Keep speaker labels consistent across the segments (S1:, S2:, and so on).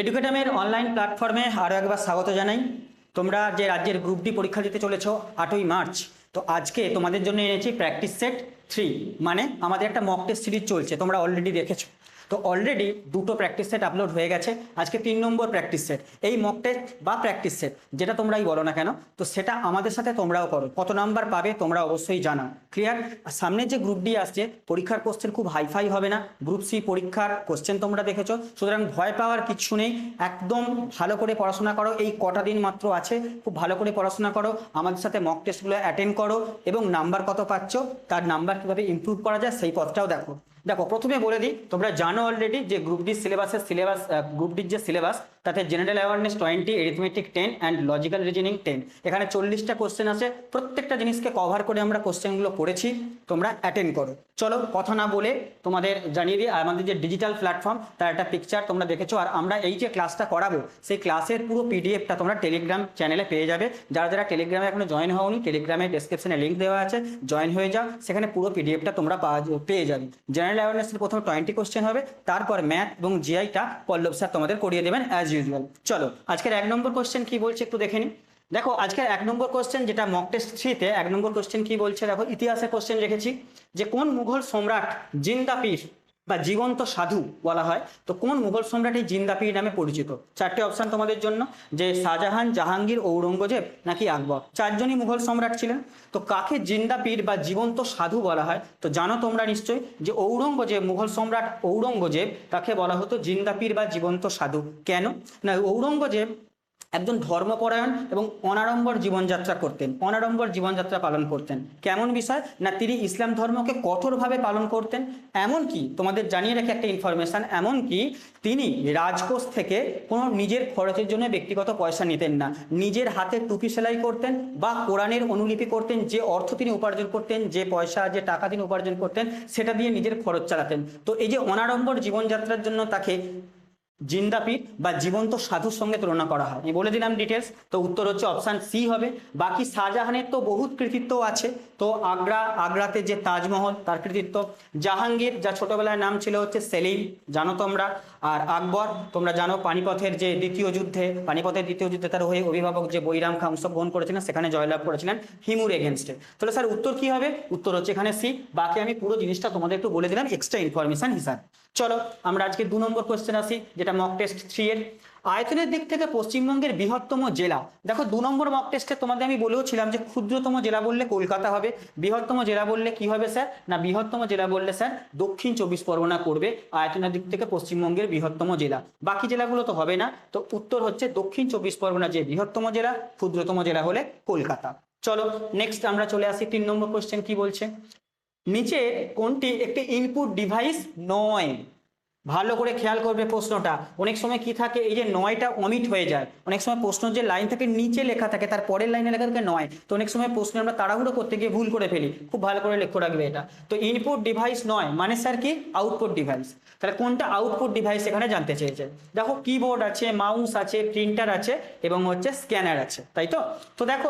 S1: এডুকেটামের online প্ল্যাটফর্মে আরও একবার স্বাগত জানাই। তোমরা যে রাজ্যের গ্রুপ ডি পরীক্ষা দিতে চলেছো 8ই মার্চ, তো আজকে তোমাদের জন্য এনেছি প্র্যাকটিস সেট 3, মানে আমাদের একটা মক টেস্ট সিরিজ চলছে, তোমরা অলরেডি দেখেছো। তো অলরেডি দুটো প্র্যাকটিস সেট আপলোড হয়ে গেছে, আজকে 3 নম্বর প্র্যাকটিস সেট। এই মক টেস্ট বা প্র্যাকটিস সেট যেটা তোমরাই বলো না কেন, তো সেটা আমাদের সাথে তোমরাও করো। কত নাম্বার পাবে তোমরা অবশ্যই জানাও। ক্লিয়ার? সামনে যে গ্রুপ ডি আসছে, পরীক্ষার কোশ্চেন খুব হাইফাই হবে না। গ্রুপ সি পরীক্ষার কোশ্চেন তোমরা দেখেছো, সুতরাং ভয় পাওয়ার কিছু নেই। একদম ভালো করে পড়াশোনা করো, এই কটা দিন মাত্র আছে, খুব ভালো করে পড়াশোনা করো, আমাদের সাথে মক টেস্টগুলো অ্যাটেন্ড করো এবং নাম্বার কত পাচ্ছ, তার নাম্বার কীভাবে ইমপ্রুভ করা যায় সেই পথটাও দেখো। দেখো, প্রথমে বলে দিই, তোমরা জানো অলরেডি যে গ্রুপ ডি গ্রুপ ডির যে সিলেবাস, তাতে general awareness 20, arithmetic 10 and logical reasoning 10। এখানে 40টা কোশ্চেন আছে, প্রত্যেকটা জিনিসকে কভার করে আমরা কোশ্চেনগুলো করেছি, তোমরা অ্যাটেন্ড করো। চলো কথা না বলে তোমাদের জানিয়ে দিই, আমাদের যে ডিজিটাল প্ল্যাটফর্ম তার একটা পিকচার তোমরা দেখেছো, আর আমরা এই যে ক্লাসটা করাবো সেই ক্লাসের পুরো পিডিএফটা তোমরা টেলিগ্রাম চ্যানেলে পেয়ে যাবে। যারা যারা টেলিগ্রামে এখনো জয়েন হওনি, টেলিগ্রামে ডেসক্রিপশনে লিঙ্ক দেওয়া আছে, জয়েন হয়ে যাও, সেখানে পুরো পিডিএফটা তোমরা পেয়ে যাবে। জেনারেল অ্যাওয়ারনেসের প্রথমে 20 কোশ্চেন হবে, তারপর ম্যাথ এবং জিআইটা পল্লব স্যার তোমাদের করিয়ে দেবেন অ্যাজ ইউজুয়াল। চলো আজকের 1 নম্বর কোশ্চেন কি বলছে একটু দেখে নিই। দেখো, আজকের 1 নম্বর কোশ্চেন যেটা মক টেস্ট 3-তে 1 নম্বর কোশ্চেন কি বলছে, দেখো ইতিহাসের কোশ্চেন রেখেছি যে কোন মুঘল সম্রাট জিন্দা পীর বা জীবন্ত সাধু বলা হয়, তো কোন মুঘল সম্রাট এই জিন্দা পীর নামে পরিচিত? 4টে অপশন তোমাদের জন্য, যে শাহজাহান, জাহাঙ্গীর, ঔরঙ্গজেব নাকি আকবর। 4জনই মুঘল সম্রাট ছিলেন। তো কাকে জিন্দা পীর বা জীবন্ত সাধু বলা হয়? তো জানো তোমরা নিশ্চয়ই যে ঔরঙ্গজেব, মুঘল সম্রাট ঔরঙ্গজেব, তাকে বলা হতো জিন্দা পীর বা জীবন্ত সাধু। কেন না, ঔরঙ্গজেব একজন ধর্মপরায়ণ এবং অনাড়ম্বর জীবনযাত্রা করতেন, অনাড়ম্বর জীবনযাত্রা পালন করতেন। কেমন বিষয় না, তিনি ইসলাম ধর্মকে কঠোরভাবে পালন করতেন। এমনকি তোমাদের জানিয়ে রাখি একটা ইনফরমেশন, এমনকি তিনি রাজকোষ থেকে কোনো নিজের খরচের জন্য ব্যক্তিগত পয়সা নিতেন না। নিজের হাতে টুপি সেলাই করতেন বা কোরআনের অনুলিপি করতেন। যে অর্থ তিনি উপার্জন করতেন, যে পয়সা, যে টাকা তিনি উপার্জন করতেন, সেটা দিয়ে নিজের খরচ চালাতেন। তো এই যে অনাড়ম্বর জীবনযাত্রার জন্য তাকে জিন্দা পীর বা জীবন্ত সাধুর সঙ্গে তুলনা করা হয়। আমি বলে দিলাম ডিটেলস, তো উত্তর হচ্ছে অপশান সি হবে। বাকি শাহজাহানের তো বহুত কৃতিত্ব আছে, তো আগ্রাতে যে তাজমহল তার কৃতিত্ব, জাহাঙ্গীর যা ছোটবেলায় নাম ছিল হচ্ছে সেলিম, জানো তোমরা, আর আকবর তোমরা জানো পানিপথের দ্বিতীয় যুদ্ধে তার হয়ে অভিভাবক যে বৈরাম খাঁ অংশগ্রহণ করেছিলেন, সেখানে জয়লাভ করেছিলেন হিমুর এগেনস্টে। তাহলে স্যার উত্তর কি হবে? উত্তর হচ্ছে এখানে সি। বাকি আমি পুরো জিনিসটা তোমাদের একটু বলে দিলাম এক্সট্রা ইনফরমেশন হিসাবে। চলো আমরা আজকে 2 নম্বর কোশ্চেন আসি, যেটা মক টেস্ট 3 এর। আয়তনের দিক থেকে পশ্চিমবঙ্গের বৃহত্তম জেলা। দেখো 2 নম্বর মক টেস্টে তোমাদের আমি বলেও ছিলাম যে ক্ষুদ্রতম জেলা বললে কলকাতা হবে, বৃহত্তম জেলা বললে কি হবে স্যার? না, বৃহত্তম জেলা বললে স্যার দক্ষিণ 24 পরগনা করবে আয়তনের দিক থেকে পশ্চিমবঙ্গের বৃহত্তম জেলা। বাকি জেলাগুলো তো হবে না, তো উত্তর হচ্ছে দক্ষিণ 24 পরগনা যে বৃহত্তম জেলা, ক্ষুদ্রতম জেলা হলে কলকাতা। চলো নেক্সট আমরা চলে আসি 3 নম্বর কোশ্চেন কি বলছে, নিচে কোনটি একটি ইনপুট ডিভাইস নয়? ভালো করে খেয়াল করবে প্রশ্নটা। অনেক সময় কি থাকে, এই যে 9টা অমিট হয়ে যায়। অনেক সময় প্রশ্ন যে লাইন থাকে নিচে লেখা থাকে, তার পরের লাইনে লেখা থাকে 9, তো অনেক সময় প্রশ্ন আমরা তাড়াহুড়ো করতে গিয়ে ভুল করে ফেলি। খুব ভালো করে লক্ষ্য রাখবে এটা। তো ইনপুট ডিভাইস নয় মানে স্যার কি? Output device. তাহলে কোনটা আউটপুট ডিভাইস এখানে জানতে চেয়েছে। দেখো কিবোর্ড আছে, মাউস আছে, প্রিন্টার আছে এবং হচ্ছে স্ক্যানার আছে, তাই তো? তো দেখো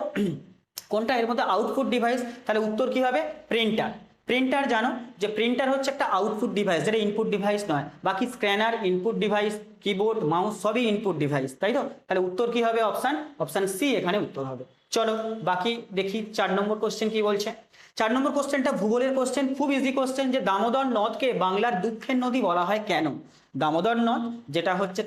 S1: কোনটা এর মধ্যে আউটপুট ডিভাইস, তাহলে উত্তর কি হবে? প্রিন্টার। প্রিন্টার জানো যে প্রিন্টার হচ্ছে একটা আউটপুট ডিভাইস, যেটা ইনপুট ডিভাইস নয়। বাকি scanner input device, keyboard, mouse সবই ইনপুট ডিভাইস, তাই তো? তাহলে উত্তর কি হবে? অপশান সি এখানে উত্তর হবে। চলো বাকি দেখি 4 নম্বর কোশ্চেন কি বলছে। 4 নম্বর কোশ্চেনটা ভূগোলের কোশ্চেন, খুব ইজি কোশ্চেন, যে দামোদর নদকে বাংলার দুঃখের নদী বলা হয় কেন? দামোদর নদ যেটা হচ্ছে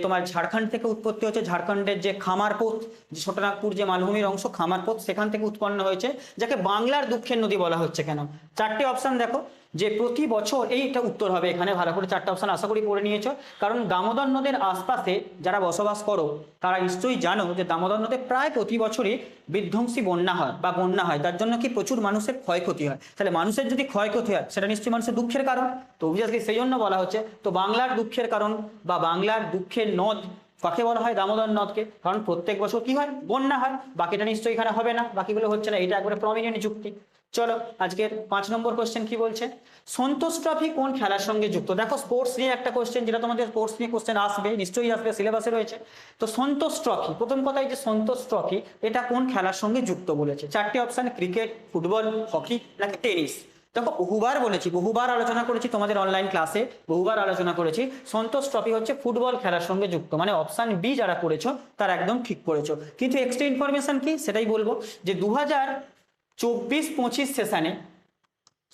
S1: তোমার ঝাড়খণ্ড থেকে উৎপত্তি হচ্ছে, ঝাড়খণ্ডের যে খামারপোত, যে ছোটনাগপুর যে মালভূমির অংশ খামারপোত, সেখান থেকে উৎপন্ন হয়েছে, যাকে বাংলার দুঃখের নদী বলা হচ্ছে কেন? 4টে অপশন দেখো, যে প্রতি বছর, এইটা উত্তর হবে এখানে। ভালো করে 4টে অপশন আশা করি পড়ে নিয়েছো, কারণ দামোদর নদের আশপাশে যারা বসবাস করো তারা নিশ্চয়ই জানো যে দামোদর নদে প্রায় প্রতি বছরই বিধ্বংসী বন্যা হয়, যার জন্য কি প্রচুর মানুষের ক্ষয়ক্ষতি হয়। তাহলে মানুষের যদি ক্ষয়ক্ষতি হয়, সেটা নিশ্চয়ই মানুষের দুঃখের কারণ। তো অবভিয়াসলি সেই জন্য বলা হচ্ছে, তো বাংলার দুঃখের কারণ বা বাংলার দুঃখের নদ কাকে বলা হয়? দামোদর নদকে। কারণ প্রত্যেক বছর কি হয়? বন্যা হয়। বাকিটা নিশ্চয়ই এখানে হবে না, বাকিগুলো হচ্ছে না, এটা একবারে প্রমিনেন্ট যুক্তি। চলো আজকের 5 নম্বর কোশ্চেন কি বলছে, সন্তোষ ট্রফি কোন খেলার সঙ্গে যুক্ত? দেখো স্পোর্টস নিয়ে একটা কোশ্চেন, যেটা তোমাদের স্পোর্টস নিয়ে কোশ্চেন আসবে, নিশ্চয়ই আসবে, সিলেবাসে রয়েছে। তো সন্তোষ ট্রফি, প্রথম কথাই যে সন্তোষ ট্রফি এটা কোন খেলার সঙ্গে যুক্ত বলেছে। 4টে অপশন, ক্রিকেট, ফুটবল, হকি নাকি টেনিস। দেখো বহুবার আলোচনা করেছি তোমাদের অনলাইন ক্লাসে, বহুবার আলোচনা করেছি, সন্তোষ ট্রফি হচ্ছে ফুটবল খেলার সঙ্গে যুক্ত, মানে অপশান বি যারা করেছো তারা একদম ঠিক করেছো। কিন্তু এক্সট্রা ইনফরমেশন কি সেটাই বলবো, যে 2024-25 সেশনে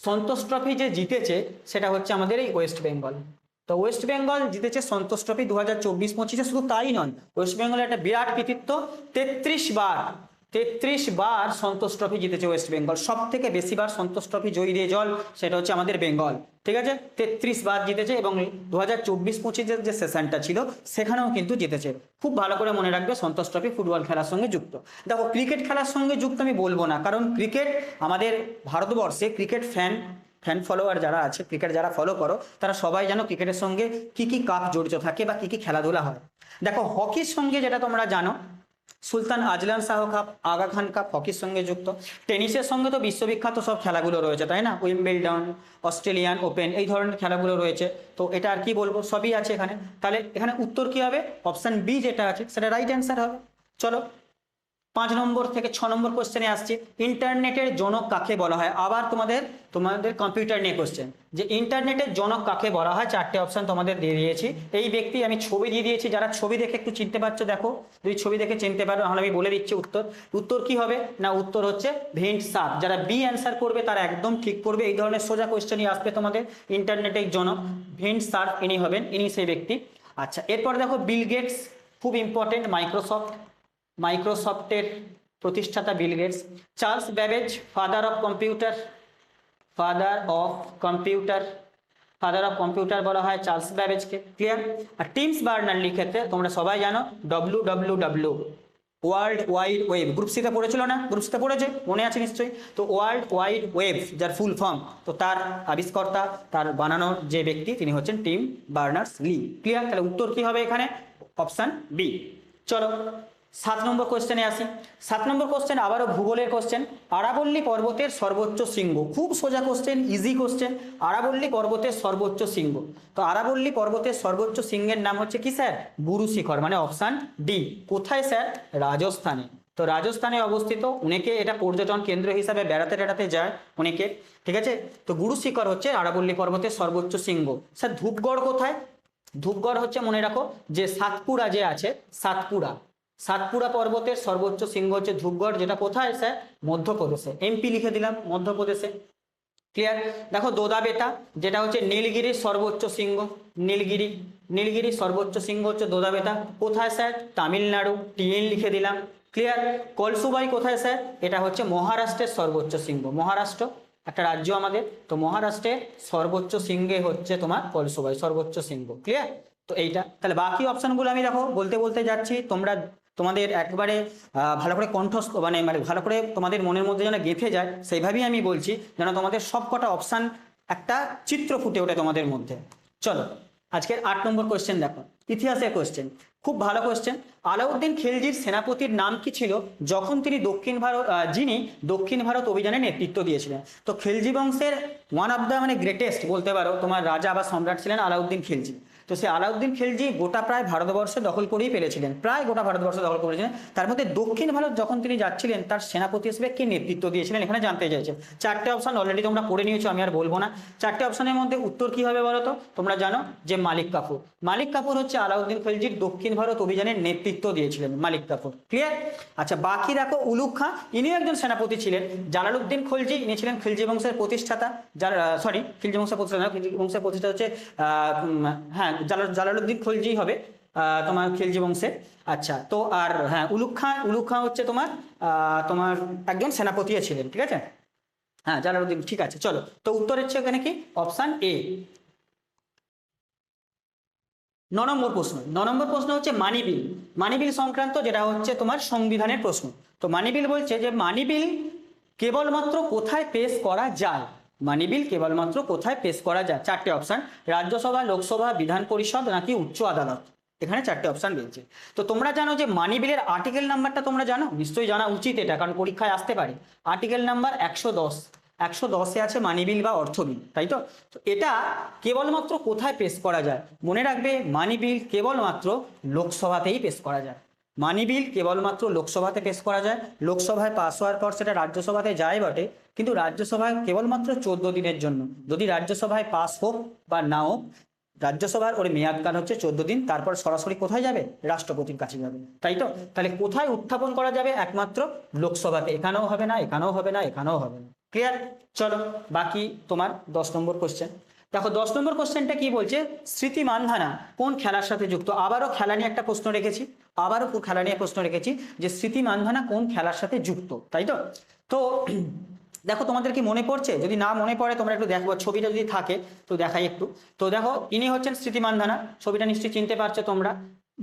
S1: সন্তোষ ট্রফি যে জিতেছে সেটা হচ্ছে আমাদের এই ওয়েস্ট বেঙ্গল। তো ওয়েস্ট বেঙ্গল জিতেছে সন্তোষ ট্রফি 2024-25-এ। শুধু তাই নয়, ওয়েস্ট বেঙ্গলের একটা বিরাট কৃতিত্ব, 33 বার সন্তোষ ট্রফি জিতেছে ওয়েস্ট বেঙ্গল। সব থেকে বেশিবার সন্তোষ ট্রফি জয়ী দিয়ে জল সেটা হচ্ছে আমাদের বেঙ্গল, ঠিক আছে, 33 বার জিতেছে। এবং 2024-25-এর যে সেশনটা ছিল সেখানেও কিন্তু জিতেছে। খুব ভালো করে মনে রাখবে, সন্তোষ ট্রফি ফুটবল খেলার সঙ্গে যুক্ত। দেখো ক্রিকেট খেলার সঙ্গে যুক্ত আমি বলবো না, কারণ ক্রিকেট আমাদের ভারতবর্ষে ক্রিকেট ফ্যান ফলোয়ার যারা আছে, ক্রিকেট যারা ফলো করো তারা সবাই জানো ক্রিকেটের সঙ্গে কি কি কাপ জড়িত থাকে বা কি কি খেলাধুলা হয়। দেখো হকির সঙ্গে যেটা তোমরা জানো, সুলতান আজলান শাহ কাপ, আগা খান কাপ হকির সঙ্গে যুক্ত। টেনিসের সঙ্গে তো বিশ্ববিখ্যাত সব খেলাগুলো রয়েছে, তাই না, উইম্বলডন, অস্ট্রেলিয়ান ওপেন, এই ধরনের খেলাগুলো রয়েছে। তো এটা আর কি বলবো, সবই আছে এখানে। তাহলে এখানে উত্তর কি হবে, অপশান বি যেটা আছে সেটা রাইট অ্যান্সার হবে। চলো 5 নম্বর থেকে 6 নম্বর কোশ্চেনে আসছে, ইন্টারনেটের জনক কাকে বলা হয়। আবার তোমাদের কম্পিউটার নিয়ে কোশ্চেন, যে ইন্টারনেটের জনক কাকে বলা হয়। 4টে অপশন তোমাদের দিয়ে দিয়েছি। এই ব্যক্তি আমি ছবি দিয়ে দিয়েছি, যারা ছবি দেখে একটু চিনতে পারছো দেখো, যদি ছবি দেখে চিনতে পারো তাহলে আমি বলে দিচ্ছি উত্তর কি হবে না, উত্তর হচ্ছে ভিন্ট সার্ফ। যারা বি অ্যান্সার করবে তারা একদম ঠিক করবে। এই ধরনের সোজা কোশ্চেনই আসবে তোমাদের। ইন্টারনেটের জনক ভিন্ট সার্ফ, ইনি হবেন, ইনি সেই ব্যক্তি। আচ্ছা এরপর দেখো বিল গেটস, খুব ইম্পর্টেন্ট, মাইক্রোসফটের প্রতিষ্ঠাতা Bill Gates. Charles Babbage, father of computer বলা হয় চার্লস ব্যাবেজকে। ক্লিয়ার? আর টিমস বার্নার্লি ক্ষেত্রে তোমরা সবাই জানো WWW, world wide web. Group সিতে পড়েছিল না? গ্রুপ সিতে পড়েছে, মনে আছে নিশ্চয়ই। তো ওয়ার্ল্ড ওয়াইড ওয়েব যার ফুল ফর্ম, তো তার আবিষ্কর্তা, তার বানানোর যে ব্যক্তি তিনি হচ্ছেন টিম বার্নার্স লি। ক্লিয়ার? তাহলে উত্তর কি হবে এখানে, অপশান বি। চলো 7 নম্বর কোশ্চেনে আসি। 7 নম্বর কোশ্চেন আবারও ভূগোলের কোশ্চেন। আরাবল্লী পর্বতের সর্বোচ্চ শৃঙ্গ, খুব সোজা কোশ্চেন, ইজি কোশ্চেন। আরাবল্লী পর্বতের সর্বোচ্চ শৃঙ্গ, তো আরাবল্লী পর্বতের সর্বোচ্চ শৃঙ্গের নাম হচ্ছে কি স্যার, বুরু শিখর, মানে অপশান ডি। কোথায় স্যার, রাজস্থানে। তো রাজস্থানে অবস্থিত, অনেকে এটা পর্যটন কেন্দ্র হিসাবে বেড়াতে যায় অনেকে, ঠিক আছে। তো গুরু শিখর হচ্ছে আরাবল্লী পর্বতের সর্বোচ্চ শৃঙ্গ। স্যার ধূপগড় কোথায়? ধূপগড় হচ্ছে, মনে রাখো, যে সাতপুরা যে আছে, সাতপুরা পর্বতের সর্বোচ্চ শৃঙ্গ হচ্ছে ধূপগড়, যেটা কোথায় স্যার, মধ্যপ্রদেশে। এমপি লিখে দিলাম, মধ্যপ্রদেশে। ক্লিয়ার? দেখো দোদাবেতা, যেটা হচ্ছে নীলগিরির সর্বোচ্চ শৃঙ্গ, নীলগিরির সর্বোচ্চ শৃঙ্গ হচ্ছে দোদাবেতা। কোথায় স্যার, তামিলনাড়ু, টিএন লিখে দিলাম। ক্লিয়ার? কলসুবাই কোথায় স্যার, এটা হচ্ছে মহারাষ্ট্রের সর্বোচ্চ শৃঙ্গ। মহারাষ্ট্র একটা রাজ্য আমাদের, তো মহারাষ্ট্রের সর্বোচ্চ শৃঙ্গে হচ্ছে তোমার কলসুবাই, সর্বোচ্চ শৃঙ্গ। ক্লিয়ার? তো এইটা তাহলে বাকি অপশনগুলো আমি দেখো বলতে যাচ্ছি, তোমাদের একবারে ভালো করে কণ্ঠস্থ, মানে ভালো করে তোমাদের মনের মধ্যে যেন গেঁথে যায়, সেইভাবেই আমি বলছি, যেন তোমাদের সব কটা অপশান একটা চিত্র ফুটে ওঠে তোমাদের মধ্যে। চলো আজকের 8 নম্বর কোশ্চেন দেখো, ইতিহাসের কোশ্চেন, খুব ভালো কোশ্চেন। আলাউদ্দিন খিলজির সেনাপতির নাম কি ছিল যখন তিনি যিনি দক্ষিণ ভারত অভিযানে নেতৃত্ব দিয়েছিলেন? তো খিলজি বংশের ওয়ান অফ দ্য গ্রেটেস্ট বলতে পারো তোমার রাজা বা সম্রাট ছিলেন আলাউদ্দিন খিলজি। তো সেই আলাউদ্দিন খিলজি গোটা প্রায় ভারতবর্ষে দখল করেই ফেলেছিলেন, প্রায় গোটা ভারতবর্ষ দখল করেছিলেন। তার মধ্যে দক্ষিণ ভারত যখন তিনি যাচ্ছিলেন, তার সেনাপতি হিসেবে কে নেতৃত্ব দিয়েছিলেন এখানে জানতে চাইছে। 4টে অপশন অলরেডি তোমরা পড়ে নিয়েছো, আমি আর বলবো না। 4টে অপশনের মধ্যে উত্তর কি হবে বলো তো? তোমরা জানো যে মালিক কাফুর হচ্ছে আলাউদ্দিন খিলজির দক্ষিণ ভারত অভিযানের নেতৃত্ব দিয়েছিলেন, মালিক কাফুর। ক্লিয়ার? আচ্ছা বাকি দেখো, উলুগ খাঁ, ইনিও একজন সেনাপতি ছিলেন। জালালউদ্দিন খলজি, ইনি ছিলেন খিলজি বংশের প্রতিষ্ঠাতা। খিলজি বংশের প্রতিষ্ঠাতা, খিলজি বংশের প্রতিষ্ঠাতা হচ্ছে হ্যাঁ জালালউদ্দিন খলজি হবে তোমার খিলজি বংশে। আচ্ছা তো আর হ্যাঁ, উলুগ খাঁ হচ্ছে তোমার একজন সেনাপতি ছিলেন, ঠিক আছে। হ্যাঁ জালালউদ্দিন, ঠিক আছে। চলো তো উত্তর হচ্ছে এখানে কি, অপশান এ। 9 নম্বর প্রশ্ন হচ্ছে মানিবিল সংক্রান্ত, যেটা হচ্ছে তোমার সংবিধানের প্রশ্ন। তো মানিবিল বলছে যে মানিবিল কেবলমাত্র কোথায় পেশ করা যায়, মানিবিল কেবলমাত্র কোথায় পেশ করা যায়? 4টে অপশন, রাজ্যসভা, লোকসভা, বিধান পরিষদ নাকি উচ্চ আদালত। এখানে 4টে অপশন রয়েছে। তো তোমরা জানো যে মানিবিলের আর্টিকেল নাম্বারটা তোমরা জানো, নিশ্চয়ই জানা উচিত এটা, কারণ পরীক্ষায় আসতে পারে। আর্টিকেল নাম্বার 110 আছে মানিবিল বা অর্থবিল, তাই তো। তো এটা কেবলমাত্র কোথায় পেশ করা যায়? মনে রাখবে মানিবিল কেবলমাত্র লোকসভাতেই পেশ করা যায়। মানি বিল কেবলমাত্র লোকসভাতে পেশ করা যায়, লোকসভায় পাস হওয়ার পর সেটা রাজ্যসভাতে যায় বটে, কিন্তু রাজ্যসভায় কেবলমাত্র 14 দিনের জন্য। যদি রাজ্যসভায় পাস হোক বা না হোক, রাজ্যসভার ওর মেয়াদকাল হচ্ছে 14 দিন, তারপর সরাসরি কোথায় যাবে? রাষ্ট্রপতির কাছে যাবে, তাই তো? তাহলে কোথায় উত্থাপন করা যাবে? একমাত্র লোকসভাতে। এখানেও হবে না, এখানেও হবে না, এখানেও হবে না। ক্লিয়ার? চলো বাকি তোমার 10 নম্বর কোশ্চেন দেখো। 10 নম্বর কোশ্চেনটা কি বলছে? স্মৃতি মানধানা কোন খেলার সাথে যুক্ত? আবারও খেলা নিয়ে একটা প্রশ্ন রেখেছি, খেলা নিয়ে প্রশ্ন রেখেছি যে স্মৃতি মানধানা কোন খেলার সাথে যুক্ত, তাই তো? তো দেখো তোমাদের কি মনে পড়ছে? যদি না মনে পড়ে তোমরা একটু দেখো, ছবিটা যদি থাকে তো দেখাই একটু। তো দেখো ইনি হচ্ছেন স্মৃতি মানধানা, ছবিটা নিশ্চয়ই চিনতে পারছো তোমরা।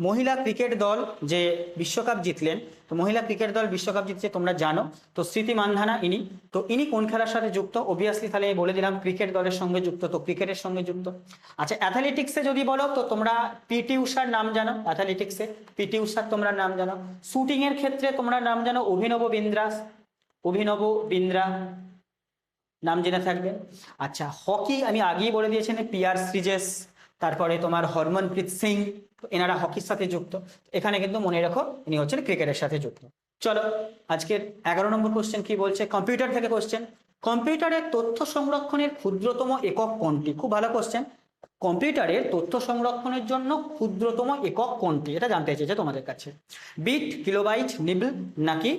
S1: মহিলা ক্রিকেট দল যে বিশ্বকাপ জিতলেন, তো মহিলা ক্রিকেট দল বিশ্বকাপ জিতছে তোমরা জানো, তো স্মৃতি মানধানা ইনি। তো ইনি কোন খেলার সাথে যুক্ত? অবভিয়াসলি তাহলে বলে দিলাম ক্রিকেট দলের সঙ্গে যুক্ত, তো ক্রিকেটের সঙ্গে যুক্ত। আচ্ছা, অ্যাথলেটিক্সে যদি বলো তো তোমরা পিটি উষার নাম জানো, অ্যাথলেটিক্সে পিটি উষার তোমরা নাম জানো। শুটিং এর ক্ষেত্রে তোমরা নাম জানো অভিনব বিন্দ্রা, অভিনব বিন্দ্রা নাম জেনে থাকবে। আচ্ছা, হকি আমি আগেই বলে দিয়েছি, পিয়ার শ্রীজেশ, তারপরে তোমার হরমনপ্রীত সিং, এনারা হকির সাথে যুক্ত। এখানে কিন্তু মনে রাখো ইনি হচ্ছেন ক্রিকেটের সাথে যুক্ত। চলো আজকের 11 নম্বর কোশ্চেন কি বলছে? কম্পিউটার থেকে কোশ্চেন। কম্পিউটারের তথ্য সংরক্ষণের ক্ষুদ্রতম একক কোনটি? খুব ভালো কোশ্চেন। কম্পিউটারের তথ্য সংরক্ষণের জন্য ক্ষুদ্রতম একক কোনটি, এটা জানতে চেয়েছে তোমাদের কাছে। বিট, কিলোবাইট, নিবল নাকি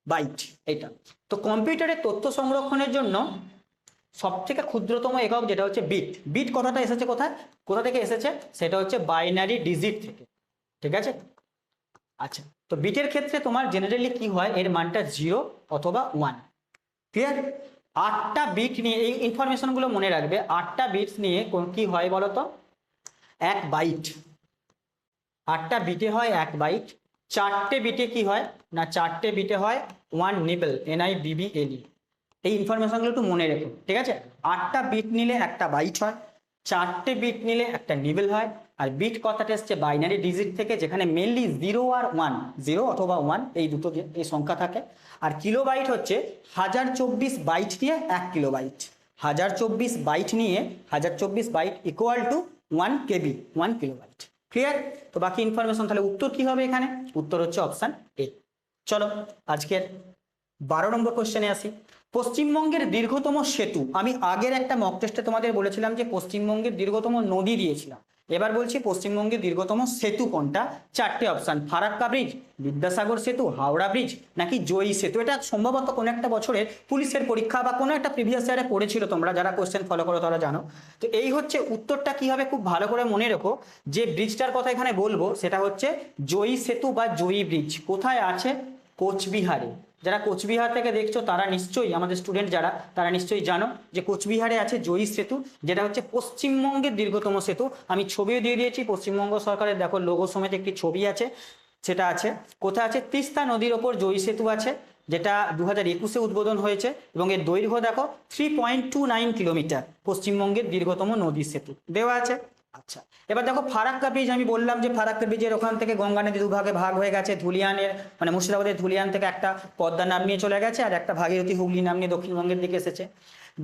S1: বাইট? এটা তো কম্পিউটারের তথ্য সংরক্ষণের জন্য সব থেকে ক্ষুদ্রতম একক যেটা হচ্ছে বিট। বিট কথাটা এসেছে কোথায়, কোথা থেকে এসেছে? সেটা হচ্ছে বাইনারি ডিজিট থেকে, ঠিক আছে? আচ্ছা, তো বিটের ক্ষেত্রে তোমার জেনারেলি কি হয়, এর মানটা 0 অথবা 1। ক্লিয়ার? 8টা বিট নিয়ে এই ইনফরমেশনগুলো মনে রাখবে। 8টা বিটস নিয়ে কি হয় বলো তো? 1 বাইট। 8টা বিটে হয় 1 বাইট। 4টে বিটে কি হয় না, 4টে বিটে হয় 1 নিবল, NIBBLE। এই ইনফরমেশনগুলো একটু মনে রেখো, ঠিক আছে? 8টা বিট নিলে একটা বাইট হয়, 4টে বিট নিলে একটা নিবল হয়। আর বিট কথাটা এসছে বাইনারি ডিজিট থেকে, যেখানে মেনলি 0 আর 1, 0 অথবা 1 এই দুটো এই সংখ্যা থাকে। আর কিলোবাইট হচ্ছে 1024 বাইট নিয়ে 1 কিলোবাইট। 1024 বাইট নিয়ে 1024 byte equal to 1 KB, 1 kilobyte. Clear? তো বাকি ইনফরমেশন তাহলে উত্তর কি হবে এখানে? উত্তর হচ্ছে অপশন এ। চলো আজকের 12 নম্বর কোশ্চেনে আসি। পশ্চিমবঙ্গের দীর্ঘতম সেতু, আমি আগের একটা মক টেস্টে তোমাদের বলেছিলাম যে পশ্চিমবঙ্গের দীর্ঘতম নদী দিয়েছিলাম, এবার বলছি পশ্চিমবঙ্গের দীর্ঘতম সেতু কোনটা? 4টে অপশন, ফারাক্কা ব্রিজ, বিদ্যাসাগর সেতু, হাওড়া ব্রিজ নাকি জয়ী সেতু। এটা সম্ভবত কোনো একটা বছরের পুলিশের পরীক্ষা বা কোনো একটা প্রিভিয়াস ইয়ারে পড়েছিল, তোমরা যারা কোশ্চেন ফলো করো তারা জানো। তো এই হচ্ছে উত্তরটা কি হবে, খুব ভালো করে মনে রেখো। যে ব্রিজটার কথা এখানে বলবো সেটা হচ্ছে জয়ী সেতু বা জয়ী ব্রিজ। কোথায় আছে? কোচবিহারে। যারা কোচবিহার থেকে দেখছো তারা নিশ্চয়ই, আমাদের স্টুডেন্ট যারা, তারা নিশ্চয়ই জানো যে কোচবিহারে আছে জয়ী সেতু, যেটা হচ্ছে পশ্চিমবঙ্গের দীর্ঘতম সেতু। আমি ছবিও দিয়ে দিয়েছি, পশ্চিমবঙ্গ সরকারের দেখো লোগো সমেত একটি ছবি আছে, সেটা আছে। কোথায় আছে? তিস্তা নদীর ওপর জয়ী সেতু আছে, যেটা 2021-এ উদ্বোধন হয়েছে, এবং এর দৈর্ঘ্য দেখো 3.29 কিলোমিটার। পশ্চিমবঙ্গের দীর্ঘতম নদী সেতু দেওয়া আছে। আচ্ছা, এবার দেখো ফারাক্কা ব্রিজ, আমি বললাম যে ফারাক্কা ব্রিজের ওখান থেকে গঙ্গা নদী দুভাগে ভাগ হয়ে গেছে। ধুলিয়ানের মানে মুর্শিদাবাদের ধুলিয়ান থেকে একটা পদ্মা নাম নিয়ে চলে গেছে, আর একটা ভাগীরথী হুগলি নাম নিয়ে দক্ষিণবঙ্গের দিকে এসেছে।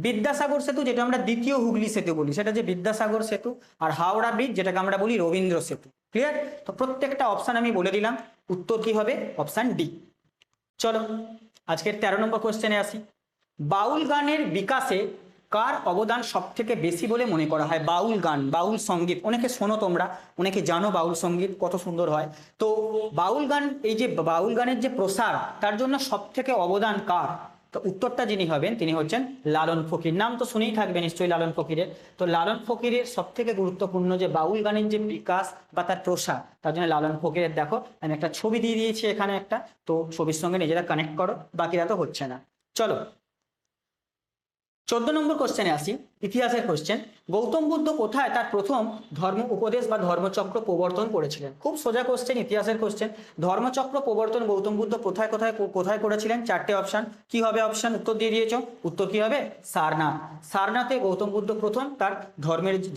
S1: বিদ্যাসাগর সেতু, যেটা আমরা দ্বিতীয় হুগলি সেতু বলি, সেটা যে বিদ্যাসাগর সেতু। আর হাওড়া ব্রিজ, যেটাকে আমরা বলি রবীন্দ্র সেতু। ক্লিয়ার? তো প্রত্যেকটা অপশন আমি বলে দিলাম, উত্তর কি হবে? Option D. চলো আজকের 13 নম্বর কোশ্চেনে আসি। বাউল গানের বিকাশে কার অবদান সব থেকে বেশি বলে মনে করা হয়? বাউল গান, বাউল সঙ্গীত, অনেকে শোনো তোমরা, অনেকে জানো বাউল সঙ্গীত কত সুন্দর হয়। তো বাউল গান, এই যে বাউল গানের যে প্রসার, তার জন্য সব থেকে অবদান কার? তো উত্তরটা যিনি হবেন তিনি হচ্ছেন লালন ফকির। নাম তো শুনেই থাকবে নিশ্চয়ই লালন ফকিরের। তো লালন ফকিরের সব থেকে গুরুত্বপূর্ণ যে বাউল গানের যে বিকাশ বা তার প্রসার, তার জন্য লালন ফকিরের দেখো আমি একটা ছবি দিয়ে দিয়েছি এখানে একটা, তো ছবির সঙ্গে নিজেরা কানেক্ট করো, বাকিরা তো হচ্ছে না। চলো 14 নম্বর কোশ্চেনে আসি, ইতিহাসের কোশ্চেন। গৌতম বুদ্ধ কোথায় তার প্রথম ধর্ম উপদেশ বা ধর্মচক্র প্রবর্তন করেছিলেন? খুব সোজা কোশ্চেন, ইতিহাসের কোশ্চেন। ধর্মচক্র প্রবর্তন গৌতম বুদ্ধ কোথায় কোথায় কোথায় করেছিলেন? 4টে অপশন। কি হবে অপশন? উত্তর দিয়ে দিয়েছো, উত্তর কি হবে? সারনাথ। সারনাথে গৌতম বুদ্ধ প্রথম তার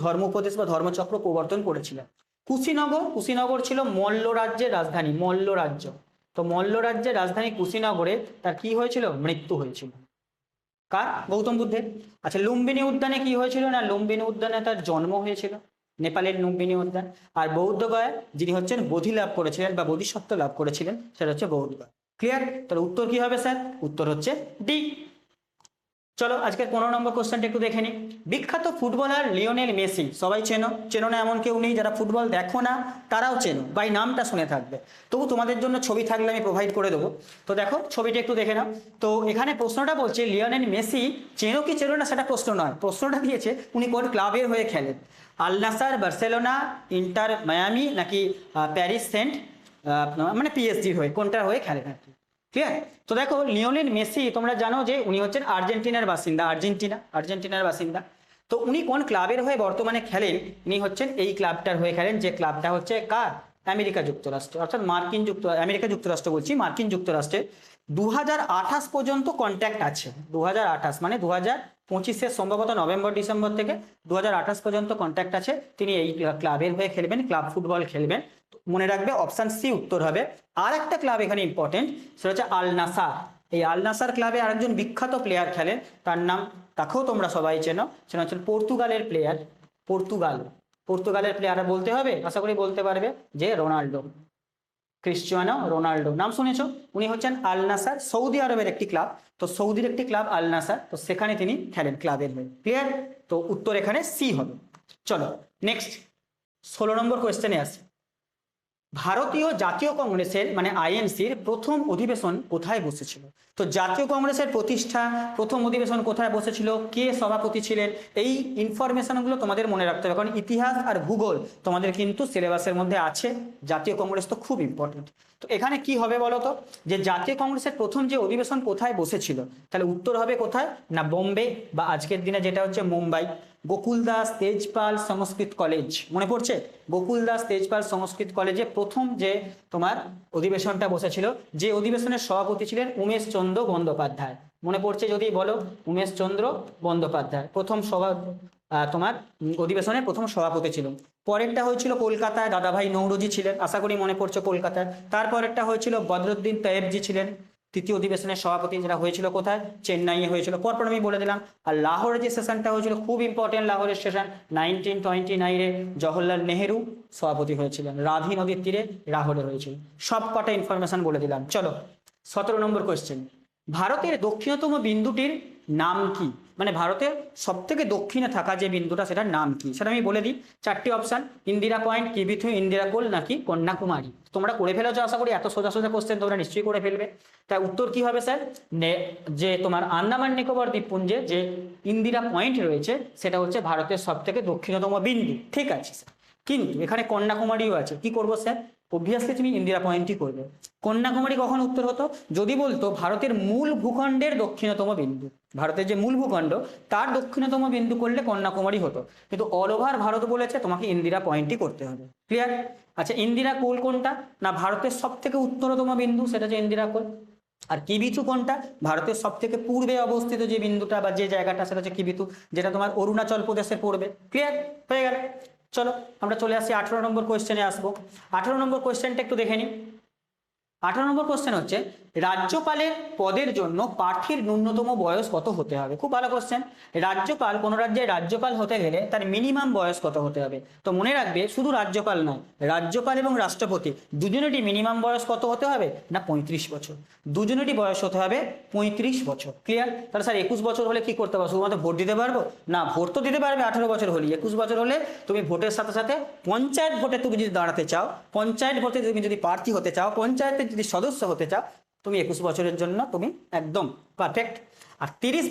S1: ধর্ম উপদেশ বা ধর্মচক্র প্রবর্তন করেছিলেন। কুশীনগর, কুশীনগর ছিল মল্ল রাজ্যের রাজধানী, মল্ল রাজ্য। তো মল্ল রাজ্যের রাজধানী কুশীনগরে তার কি হয়েছিল? মৃত্যু হয়েছিল। কার? গৌতম বুদ্ধের। আচ্ছা, লুম্বিনী উদ্যানে কি হয়েছিল? না লুম্বিনী উদ্যানে তার জন্ম হয়েছিল। নেপালের লুম্বিনী উদ্যান। আর বৌদ্ধগয়া যিনি হচ্ছেন বোধি লাভ করেছিলেন বা বোধিসত্ত্ব লাভ করেছিলেন সেটা হচ্ছে বৌদ্ধগয়া। ক্লিয়ার? তাহলে উত্তর কি হবে স্যার? উত্তর হচ্ছে ডি। চলো আজকের 15 নম্বর কোশ্চেনটা একটু দেখে নিই। বিখ্যাত ফুটবলার লিওনেল মেসি সবাই চেনো, চেনো না এমন কেউ নেই, যারা ফুটবল দেখো না তারাও চেনো, বাই নামটা শুনে থাকবে। তবু তোমাদের জন্য ছবি থাকলে আমি প্রোভাইড করে দেবো। তো দেখো ছবিটা একটু দেখে নাও। তো এখানে প্রশ্নটা বলছে লিওনেল মেসি চেনো কি চেনো না সেটা প্রশ্ন নয়, প্রশ্নটা দিয়েছে উনি কোন ক্লাবের হয়ে খেলেন। আল নাসার, বার্সেলোনা, ইন্টার মায়ামি নাকি প্যারিস সেন্ট মানে পিএসজির হয়ে, কোনটার হয়ে খেলেন আর কি। ক্লিয়ার? তো দেখো লিওনেল মেসি তোমরা জানো যে উনি হচ্ছেন আর্জেন্টিনার বাসিন্দা, আর্জেন্টিনার বাসিন্দা। তো উনি কোন ক্লাবের হয়ে বর্তমানে খেলেন? উনি হচ্ছেন এই ক্লাবটার হয়ে খেলেন, যে ক্লাবটা হচ্ছে কার? আমেরিকা যুক্তরাষ্ট্র, অর্থাৎ আমেরিকা যুক্তরাষ্ট্র বলছি, মার্কিন যুক্তরাষ্ট্রে 2028 পর্যন্ত কন্ট্যাক্ট আছে। 2028 মানে 2025 সম্ভবত নভেম্বর ডিসেম্বর থেকে 2028 পর্যন্ত কন্ট্যাক্ট আছে। তিনি এই ক্লাবের হয়ে খেলবেন, ক্লাব ফুটবল খেলবেন। মনে রাখবে অপশন সি উত্তর হবে। আর একটা ক্লাব এখানে ইম্পর্টেন্ট, সেটা হচ্ছে আল নাসার। এই আল নাসার ক্লাবে আরেকজন বিখ্যাত প্লেয়ার খেলেন, তার নাম, তাকেও তোমরা সবাই চেনো, সেটা হচ্ছে পর্তুগালের প্লেয়ার। পর্তুগালের প্লেয়ার বলতে হবে, আশা করি বলতে পারবে, যে রোনাল্ডো, ক্রিশ্চিয়ানো রোনাল্ডো নাম শুনেছো। উনি হচ্ছেন আল নাসার, সৌদি আরবের একটি ক্লাব। তো সৌদির একটি ক্লাব আল নাসার, তো সেখানে তিনি খেলেন ক্লাবের হয়ে। ক্লিয়ার? তো উত্তর এখানে সি হবে। চলো নেক্সট 16 নম্বর কোয়েশ্চেনে আসি। ভারতীয় জাতীয় কংগ্রেসের মানে আইএনসির প্রথম অধিবেশন কোথায় বসেছিল? তো জাতীয় কংগ্রেসের প্রতিষ্ঠা, প্রথম অধিবেশন কোথায় বসেছিল, কে সভাপতি ছিলেন, এই ইনফরমেশনগুলো তোমাদের মনে রাখতে হবে, কারণ ইতিহাস আর ভূগোল তোমাদের কিন্তু সিলেবাসের মধ্যে আছে। জাতীয় কংগ্রেস তো খুব ইম্পর্টেন্ট। তো এখানে কি হবে বলো তো, যে জাতীয় কংগ্রেসের প্রথম যে অধিবেশন কোথায় বসেছিল, তাহলে উত্তর হবে কোথায় না বোম্বে, বা আজকের দিনে যেটা হচ্ছে মুম্বাই। গোকুলদাস তেজপাল সংস্কৃত কলেজ, মনে পড়ছে? গোকুলদাস তেজপাল সংস্কৃত কলেজে প্রথম যে তোমার অধিবেশনটা বসেছিল, যে অধিবেশনের সভাপতি ছিলেন উমেশ চন্দ্র বন্দ্যোপাধ্যায়। মনে পড়ছে যদি বলো, উমেশ চন্দ্র বন্দ্যোপাধ্যায় প্রথম তোমার অধিবেশনের প্রথম সভাপতি ছিল। পরেরটা হয়েছিল কলকাতায়, দাদাভাই নৌরোজি ছিলেন, আশা করি মনে পড়ছে কলকাতায়। তারপরেরটা হয়েছিল বদরুদ্দিন তৈয়বজি ছিলেন তৃতীয় অধিবেশনের সভাপতি, যেটা হয়েছিল কোথায়? চেন্নাইয়ে হয়েছিল, পরপর আমি বলে দিলাম। আর লাহোরের যে সেশনটা হয়েছিল খুব ইম্পর্টেন্ট, লাহোরের সেশন 1929-এ জওহরলাল নেহেরু সভাপতি হয়েছিলেন, রাভি নদীর তীরে লাহোরে হয়েছিল। সব কটা ইনফরমেশন বলে দিলাম। চলো 17 নম্বর কোয়েশ্চেন। ভারতের দক্ষিণতম বিন্দুটির নাম কি? মানে ভারতের সব থেকে দক্ষিণে থাকা যে বিন্দুটা সেটার নাম কি, সেটা আমি বলে দিই। 4টি অপশন, ইন্দিরা পয়েন্ট, কিবিথু, ইন্দিরা কোল নাকি কন্যাকুমারী। তোমরা করে ফেলেছো আশা করি, এত সোজা সোজা কোশ্চেন তোমরা নিশ্চয়ই করে ফেলবে। তাই উত্তর কি হবে স্যার? যে তোমার আন্দামান নিকোবর দ্বীপপুঞ্জে যে ইন্দিরা পয়েন্ট রয়েছে সেটা হচ্ছে ভারতের সব থেকে দক্ষিণতম বিন্দু। ঠিক আছে স্যার, কিন্তু এখানে কন্যাকুমারীও আছে। কি করবো স্যার? অবভিয়াসলি তুমি ইন্দিরা পয়েন্টই করবে। কন্যাকুমারী কখন উত্তর হতো? যদি বলতো ভারতের মূল ভূখণ্ডের দক্ষিণতম বিন্দু, ভারতের যে মূল ভূখণ্ড তার দক্ষিণতম বিন্দু করলে কন্যাকুমারী হতো, কিন্তু অল ওভার ভারত বলেছে তোমাকে ইন্দিরা পয়েন্টই করতে হবে। ক্লিয়ার? আচ্ছা, ইন্দিরা কোল কোনটা? না ভারতের সব থেকে উত্তরতম বিন্দু, সেটা হচ্ছে ইন্দিরা কোল। আর কিবিথু কোনটা? ভারতের সব থেকে পূর্বে অবস্থিত যে বিন্দুটা বা যে জায়গাটা সেটা হচ্ছে কিবিথু, যেটা তোমার অরুণাচল প্রদেশে পড়বে। ক্লিয়ার হয়ে গেল? চলো আমরা চলে আসি 18 নম্বর কোয়েশ্চেনে আসবো। 18 নম্বর কোয়েশ্চেনটা একটু দেখে নিই। 18 নম্বর কোশ্চেন হচ্ছে, রাজ্যপালের পদের জন্য প্রার্থীর ন্যূনতম বয়স কত হতে হবে? খুব ভালো কোশ্চেন। রাজ্যপাল, কোন রাজ্যের রাজ্যপাল হতে গেলে তার মিনিমাম বয়স কত হতে হবে? তো মনে রাখবে শুধু রাজ্যপাল নয়, রাজ্যপাল এবং রাষ্ট্রপতি দুজনেরই মিনিমাম বয়স কত হতে হবে? না 35 বছর। দুজনেরই বয়স হতে হবে 35 বছর। ক্লিয়ার? তাহলে স্যার 21 বছর হলে কি করতে পারবো? শুধুমাত্র ভোট দিতে পারবো না? ভোট তো দিতে পারবে 18 বছর হলে। 21 বছর হলে তুমি ভোটের সাথে সাথে পঞ্চায়েত ভোটে তুমি যদি দাঁড়াতে চাও, পঞ্চায়েত ভোটে তুমি যদি প্রার্থী হতে চাও, পঞ্চায়েতের যদি সদস্য হতে চাও, তুমি 21 বছরের জন্য তুমি একদম পারফেক্ট। আর 30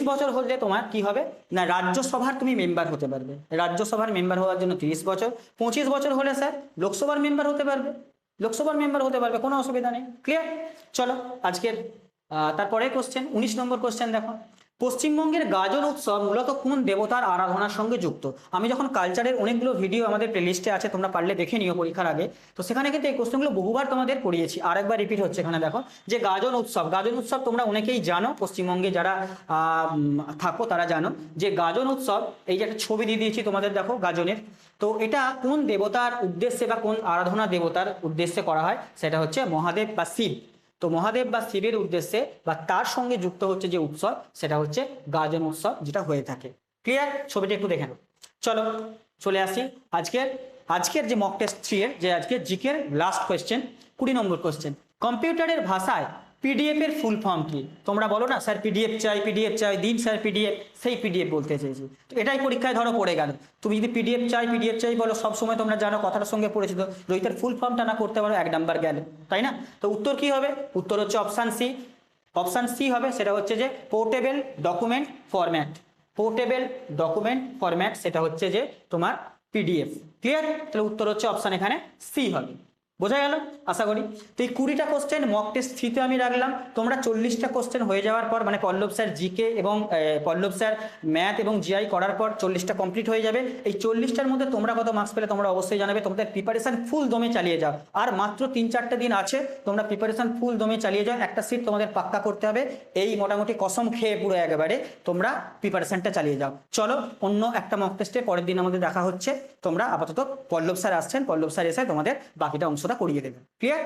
S1: বছর হলে তোমার কি হবে না, রাজ্যসভার তুমি মেম্বার হতে পারবে। রাজ্যসভার মেম্বার হওয়ার জন্য 30 বছর। 25 বছর হলে স্যার লোকসভার মেম্বার হতে পারবে, লোকসভার মেম্বার হতে পারবে, কোনো অসুবিধা নেই। ক্লিয়ার? চলো আজকের তারপরে কোশ্চেন 19 নম্বর কোশ্চেন দেখো। পশ্চিমবঙ্গের গাজন উৎসব মূলত কোন দেবতার আরাধনার সঙ্গে যুক্ত? আমি যখন কালচারের অনেকগুলো ভিডিও আমাদের প্লেলিস্টে আছে, তোমরা পারলে দেখে নিও পরীক্ষার আগে। তো সেখানে কিন্তু এই কোশ্চেনগুলো বহুবার তোমাদের পড়িয়েছি, আরেকবার রিপিট হচ্ছে এখানে দেখো। যে গাজন উৎসব তোমরা অনেকেই জানো, পশ্চিমবঙ্গে যারা থাকো তারা জানো যে গাজন উৎসব, এই যে একটা ছবি দিয়ে দিয়েছি তোমাদের দেখো গাজনের, তো এটা কোন দেবতার উদ্দেশ্যে বা কোন আরাধনা দেবতার উদ্দেশ্যে করা হয়? সেটা হচ্ছে মহাদেব বা শিব। তো মহাদেব বা শিবের উদ্দেশ্যে বা তার সঙ্গে যুক্ত হচ্ছে যে উৎসব সেটা হচ্ছে গাজন উৎসব, যেটা হয়ে থাকে। ক্লিয়ার? ছবিটা একটু দেখে নাও। চলো চলে আসি আজকের আজকের যে মক টেস্ট 3 এর যে আজকে জিকের লাস্ট কোয়েশ্চেন 20 নম্বর কোয়েশ্চেন। কম্পিউটারের ভাষায় পিডিএফ এর ফুল ফর্ম কি? তোমরা বলো না স্যার পিডিএফ চাই দিন স্যার পিডিএফ, সেই পিডিএফ বলতে চেয়েছি। তো এটাই পরীক্ষায় ধরো পড়ে গেল। তুমি যদি পিডিএফ চাই বলো, সবসময় তোমরা জানো কথাটার সঙ্গে পরিচিত, যদি তার ফুল ফর্মটা না করতে পারো 1 নাম্বার গেল, তাই না? তো উত্তর কি হবে? উত্তর হচ্ছে অপশান সি হবে, সেটা হচ্ছে যে portable document format. Portable document format সেটা হচ্ছে যে তোমার পিডিএফ। ক্লিয়ার? তাহলে উত্তর হচ্ছে অপশান এখানে সি হবে। বোঝা গেল আশা করি। তো এই 20টা কোশ্চেন মক টেস্ট 3-তে আমি রাখলাম। তোমরা 40টা কোশ্চেন হয়ে যাওয়ার পর, মানে পল্লব স্যার জিকে এবং পল্লব স্যার ম্যাথ এবং জিআই করার পর 40টা কমপ্লিট হয়ে যাবে। এই 40টার মধ্যে তোমরা কত মার্কস পেলে তোমরা অবশ্যই জানাবে। তোমাদের প্রিপারেশন ফুল দমে চালিয়ে যাও, আর মাত্র 3-4টে দিন আছে, তোমরা প্রিপারেশন ফুল দমে চালিয়ে যাও। একটা সিট তোমাদের পাক্কা করতে হবে, এই মোটামুটি কসম খেয়ে পুরো একেবারে তোমরা প্রিপারেশনটা চালিয়ে যাও। চলো অন্য একটা মক টেস্টে পরের দিন আমাদের দেখা হচ্ছে। তোমরা আপাতত পল্লব স্যার আসছেন, পল্লব স্যার এসে তোমাদের বাকিটা অংশটা করিয়ে দেবেন। Clear?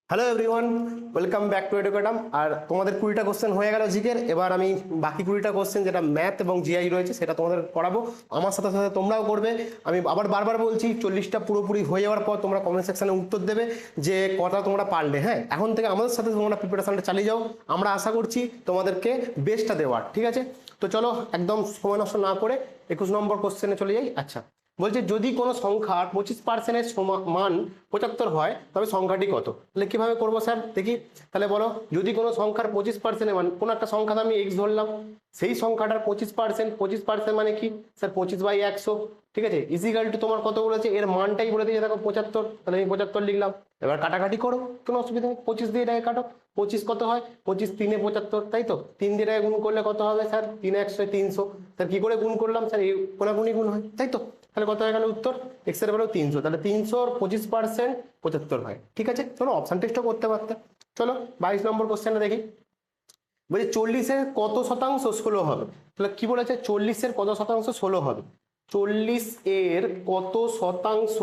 S2: Hello everyone, welcome back to Educatum. আর তোমাদের 20টা কোশ্চেন হয়ে গেল জিকের। এবার আমি বাকি 20টা কোশ্চেন যেটা ম্যাথ এবং জিআই রয়েছে সেটা তোমাদের করাবো। আমার সাথে সাথে তোমরাও করবে। আমি আবার বারবার বলছি, 40টা পুরোপুরি হয়ে যাওয়ার পর তোমরা কমেন্ট সেকশনে উত্তর দেবে যে কটা তোমরা পারলে। হ্যাঁ, এখন থেকে আমাদের সাথে তোমরা প্রিপারেশনটা চালিয়ে যাও। আমরা আশা করছি তোমাদেরকে বেস্টটা দেওয়ার। ঠিক আছে? তো চলো একদম সময় নষ্ট না করে 21 নম্বর কোশ্চেনে চলে যাই। আচ্ছা, বলছে যদি কোনো সংখ্যার 25%-এর মান 75 হয় তবে সংখ্যাটি কত? তাহলে কিভাবে করবো স্যার দেখি। তাহলে বলো, যদি কোনো সংখ্যার 25%-এর মান, কোনো একটা সংখ্যা আমি এক্স ধরলাম, সেই সংখ্যাটার 25% মানে কি স্যার? 25/100। ঠিক আছে, ইজিক্যাল টু তোমার কত বলেছে? এর মানটাই বলে দিয়েছে দেখো 75। তাহলে আমি 75 লিখলাম। এবার কাটাকাটি করো, কোনো অসুবিধা নেই। 25 দিয়ে এটাকে কাটো। 25 কত হয়? 25 3 75, তাই তো? 3 দিয়ে এটাকে গুণ করলে কত হবে স্যার? 3 100 300। তাহলে কি করে গুণ করলাম স্যার? এই কোনাকুনি গুণ হয়, তাই তো? তাহলে কত হয়ে গেল উত্তর? এক্স এর ভ্যালু 300। তাহলে 300-র 25% 75 হয়। ঠিক আছে, চলো অপশন টেস্টও করতে পারতে। চলো 22 নম্বর কোশ্চেনটা দেখি। বলছে 40-এর কত শতাংশ 16 হবে? তাহলে কি বলেছে? 40-এর কত শতাংশ 16 হবে? 40-এর কত শতাংশ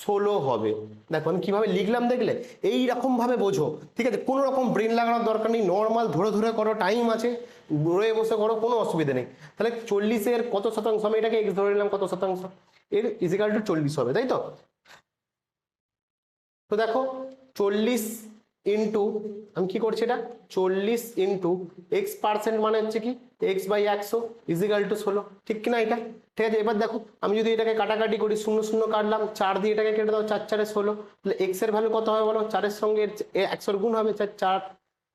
S2: 16 হবে? দেখো আমি কিভাবে লিখলাম দেখলে? এই রকম ভাবে বোঝো। ঠিক আছে, কোনো রকম ব্রেন লাগানোর দরকার নেই, নর্মাল ধরে ধরে করো, টাইম আছে, রয়ে বসে করো, কোনো অসুবিধা নেই। তাহলে 40-এর কত শতাংশ, আমি এটাকে এক্স ধরে নিলাম, কত শতাংশ? এর ইজিক্যাল টু 40 হবে, তাই তো? তো দেখো 40 ইন্টু, আমি কি করছি এটা? 40 ইন্টু x% মানে হচ্ছে কি? x/100 is equal two 16। ঠিক কিনা এটা? ঠিক আছে, এবার দেখো আমি যদি এটাকে কাটাকাটি করি, 0 0 কাটলাম, 4 দিয়ে এটাকে কেটে দাও, 4 4 16। তাহলে x এর ভ্যালু কত হবে বলো? 4 এর সঙ্গে 100 গুণ হবে, 4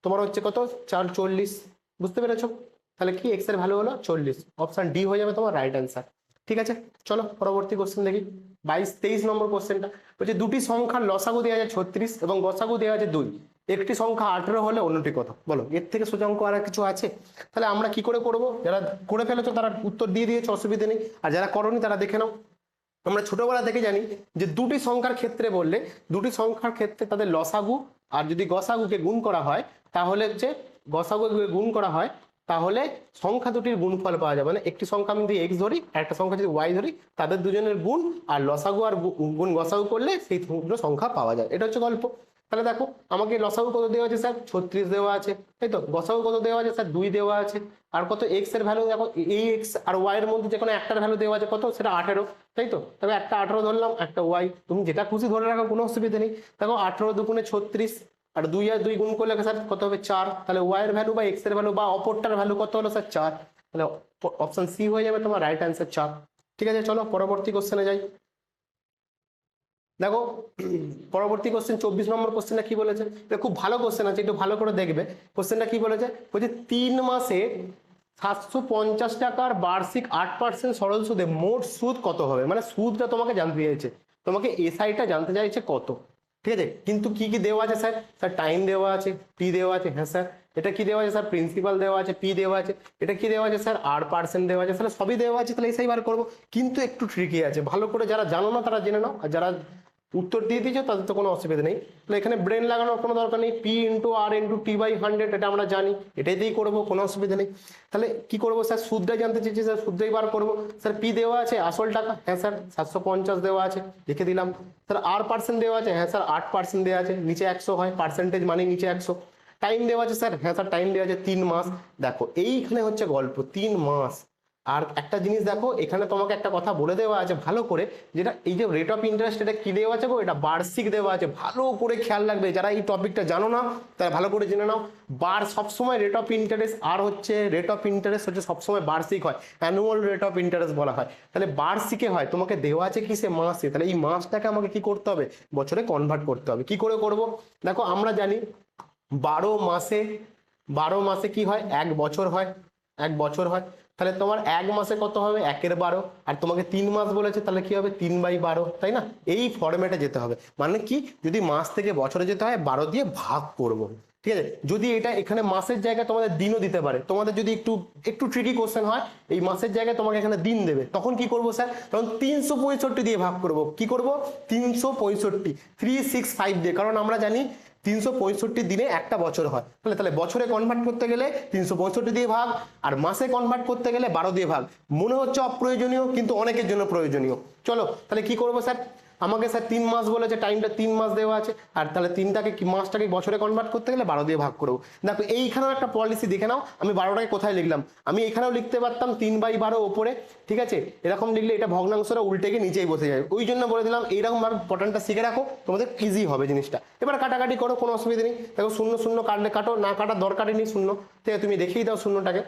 S2: তোমার হচ্ছে কত? 4 40। বুঝতে পেরেছো? তাহলে কি x এর ভ্যালু হলো 40। অপশন ডি হয়ে যাবে তোমার রাইট অ্যান্সার। ঠিক আছে, চলো পরবর্তী কোশ্চেন দেখি। 23 নম্বর কোশ্চেনটা বলছে দুটি সংখ্যার লসাগু দেওয়া আছে 36 এবং গসাগু দেওয়া আছে 2। একটি সংখ্যা 18 হলে অন্যটি কত? বলো, এর থেকে সোজা অঙ্ক আর কিছু আছে? তাহলে আমরা কি করে করব? যারা করে ফেলেছো তারা উত্তর দিয়ে দিয়েছো, অসুবিধা নেই। আর যারা করনি তারা দেখে নাও। আমরা ছোটবেলা থেকে জানি যে দুটি সংখ্যার ক্ষেত্রে বললে, দুটি সংখ্যার ক্ষেত্রে তাদের লসাগু আর যদি গসাগুকে গুণ করা হয়, তাহলে হচ্ছে গসাগুকে গুণ করা হয়, তাহলে সংখ্যা দুটির গুণফল পাওয়া যাবে। মানে একটি সংখ্যা আমি যদি এক্স ধরি আর একটা সংখ্যা যদি ওয়াই ধরি, তাদের দুজনের গুণ আর লসাগু আর গুণ গসাগু করলে সেই দুটো সংখ্যা পাওয়া যায়। এটা হচ্ছে গল্প। তাহলে দেখো আমাকে লসাগু কত দেওয়া আছে স্যার? 36 দেওয়া আছে, তাই তো? গসাগু কত দেওয়া আছে স্যার? 2 দেওয়া আছে। আর কত? এক্স এর ভ্যালু দেখো, এই এক্স আর ওয়াই এর মধ্যে যে কোনো একটার ভ্যালু দেওয়া আছে কত? সেটা 18, তাই তো? তবে একটা 18 ধরলাম, একটা ওয়াই, তুমি যেটা খুশি ধরে রাখো, কোনো অসুবিধা নেই। দেখো 18 দুগুণে 36, আর 2 আর 2 গুণ করলে স্যার কত হবে? 4। তাহলে ওয়াই এর ভ্যালু বা এক্স এর ভ্যালু বা অপরটার ভ্যালু কত হলো স্যার? 4। তাহলে অপশন সি হয়ে যাবে তোমার রাইট অ্যান্সার 4। ঠিক আছে, চলো পরবর্তী কোশ্চেনে যাই। দেখো পরবর্তী কোশ্চেন 24 নম্বর কোশ্চেনটা কি বলেছে? এটা খুব ভালো কোশ্চেন আছে, একটু ভালো করে দেখবে। কোশ্চেনটা কি বলেছে? বলছে 3 মাসে 750 টাকার বার্ষিক 8% সরল সুদে মোট সুদ কত হবে? মানে সুদটা তোমাকে জানতে চাইছে, তোমাকে এসআইটা জানতে চাইছে কত। ঠিক আছে, কিন্তু কি কি দেওয়া আছে স্যার? স্যার টাইম দেওয়া আছে, টি দেওয়া আছে, হ্যাঁ স্যার। এটা কি দেওয়া আছে স্যার? প্রিন্সিপাল দেওয়া আছে, পি দেওয়া আছে। এটা কি দেওয়া আছে স্যার? 8% দেওয়া আছে। তাহলে সবই দেওয়া আছে, তাহলে এসআই বার করবো। কিন্তু একটু ট্রিকি আছে, ভালো করে যারা জানো না তারা জেনে নাও, আর যারা উত্তর দিয়ে দিয়েছো তাদের তো কোনো অসুবিধা নেই। তাহলে এখানে ব্রেন লাগানোর কোনো দরকার নেই। পি ইন্টু আর ইন্টু টি/100, এটা আমরা জানি, এটাই দিয়েই করবো, কোনো অসুবিধা নেই। তাহলে কি করবো স্যার? সুদটা জানতে চেয়েছি স্যার, সুদটাই বার করবো। স্যার পি দেওয়া আছে আসল টাকা, হ্যাঁ স্যার 750 দেওয়া আছে, লিখে দিলাম। স্যার 8% দেওয়া আছে, হ্যাঁ স্যার 8% দেওয়া আছে, নিচে 100 হয়, পার্সেন্টেজ মানে নিচে 100। টাইম দেওয়া আছে স্যার, হ্যাঁ স্যার টাইম দেওয়া আছে 3 মাস। দেখো এইখানে হচ্ছে গল্প, 3 মাস। আর একটা জিনিস দেখো, এখানে তোমাকে একটা কথা বলে দেওয়া আছে ভালো করে, যেটা এই যে রেট অফ ইন্টারেস্ট, এটা কি দেওয়া আছে গো, এটা বার্ষিক দেওয়া আছে। ভালো করে খেয়াল রাখবে, যারা এই টপিকটা জানো না তারা ভালো করে জেনে নাও। সবসময় রেট অফ ইন্টারেস্ট আর হচ্ছে রেট অফ ইন্টারেস্ট হচ্ছে সবসময় বার্ষিক হয়, অ্যানুয়াল রেট অফ ইন্টারেস্ট বলা হয়। তাহলে বার্ষিকে হয়, তোমাকে দেওয়া আছে কিসে, মাসে। তাহলে এই মাসটাকে আমাকে কি করতে হবে, বছরে কনভার্ট করতে হবে। কি করে করব, দেখো আমরা জানি 12 মাসে কি হয়, 1 বছর হয়, 1 বছর হয়। তাহলে তোমার 1 মাসে কত হবে, 1/12। আর তোমাকে 3 মাস বলেছে, তাহলে কি হবে, 3/12, তাই না? এই ফরম্যাটে যেতে হবে। মানে কি, যদি মাস থেকে বছরে যেতে হয় 12 দিয়ে ভাগ করব। ঠিক আছে, যদি এটা এখানে মাসের জায়গায় তোমাদের দিনও দিতে পারে, তোমাদের যদি একটু একটু ট্রিকি কোশ্চেন হয়, এই মাসের জায়গায় তোমাকে এখানে দিন দেবে, তখন কি করব স্যার, তখন 365 দিয়ে ভাগ করব। কি করব, 365, 365 দিয়ে, কারণ আমরা জানি 365 দিনে একটা বছর হয়। তাহলে বছরে কনভার্ট করতে গেলে 365 দিয়ে ভাগ, আর মাসে কনভার্ট করতে গেলে 12 দিয়ে ভাগ। মনে হচ্ছে অপ্রয়োজনীয়, কিন্তু অনেকের জন্য প্রয়োজনীয়। চলো তাহলে কি করবো স্যার, আমাকে স্যার 3 মাস বলেছে, টাইমটা 3 মাস দেওয়া আছে, আর তাহলে মাসটাকে বছরে কনভার্ট করতে গেলে 12 দিয়ে ভাগ করবো। দেখো এইখানেও একটা পলিসি দেখে নাও, আমি 12টাকে কোথায় লিখলাম, আমি এখানেও লিখতে পারতাম 3/12 ওপরে, ঠিক আছে? এরকম লিখলে এটা ভগ্নাংশটা উল্টে গিয়ে নিচেই বসে যায়, ওই জন্য বলে দিলাম এইরকম ভাবে প্যাটার্নটা শিখে রাখো, তোমাদের ইজি হবে জিনিসটা। এবার কাটাকাটি করো, কোনো অসুবিধা নেই। দেখো 0 0 কাটলে কাটো, না কাটার দরকারই নেই, 0 থেকে তুমি দেখিয়ে দাও শূন্যটাকে,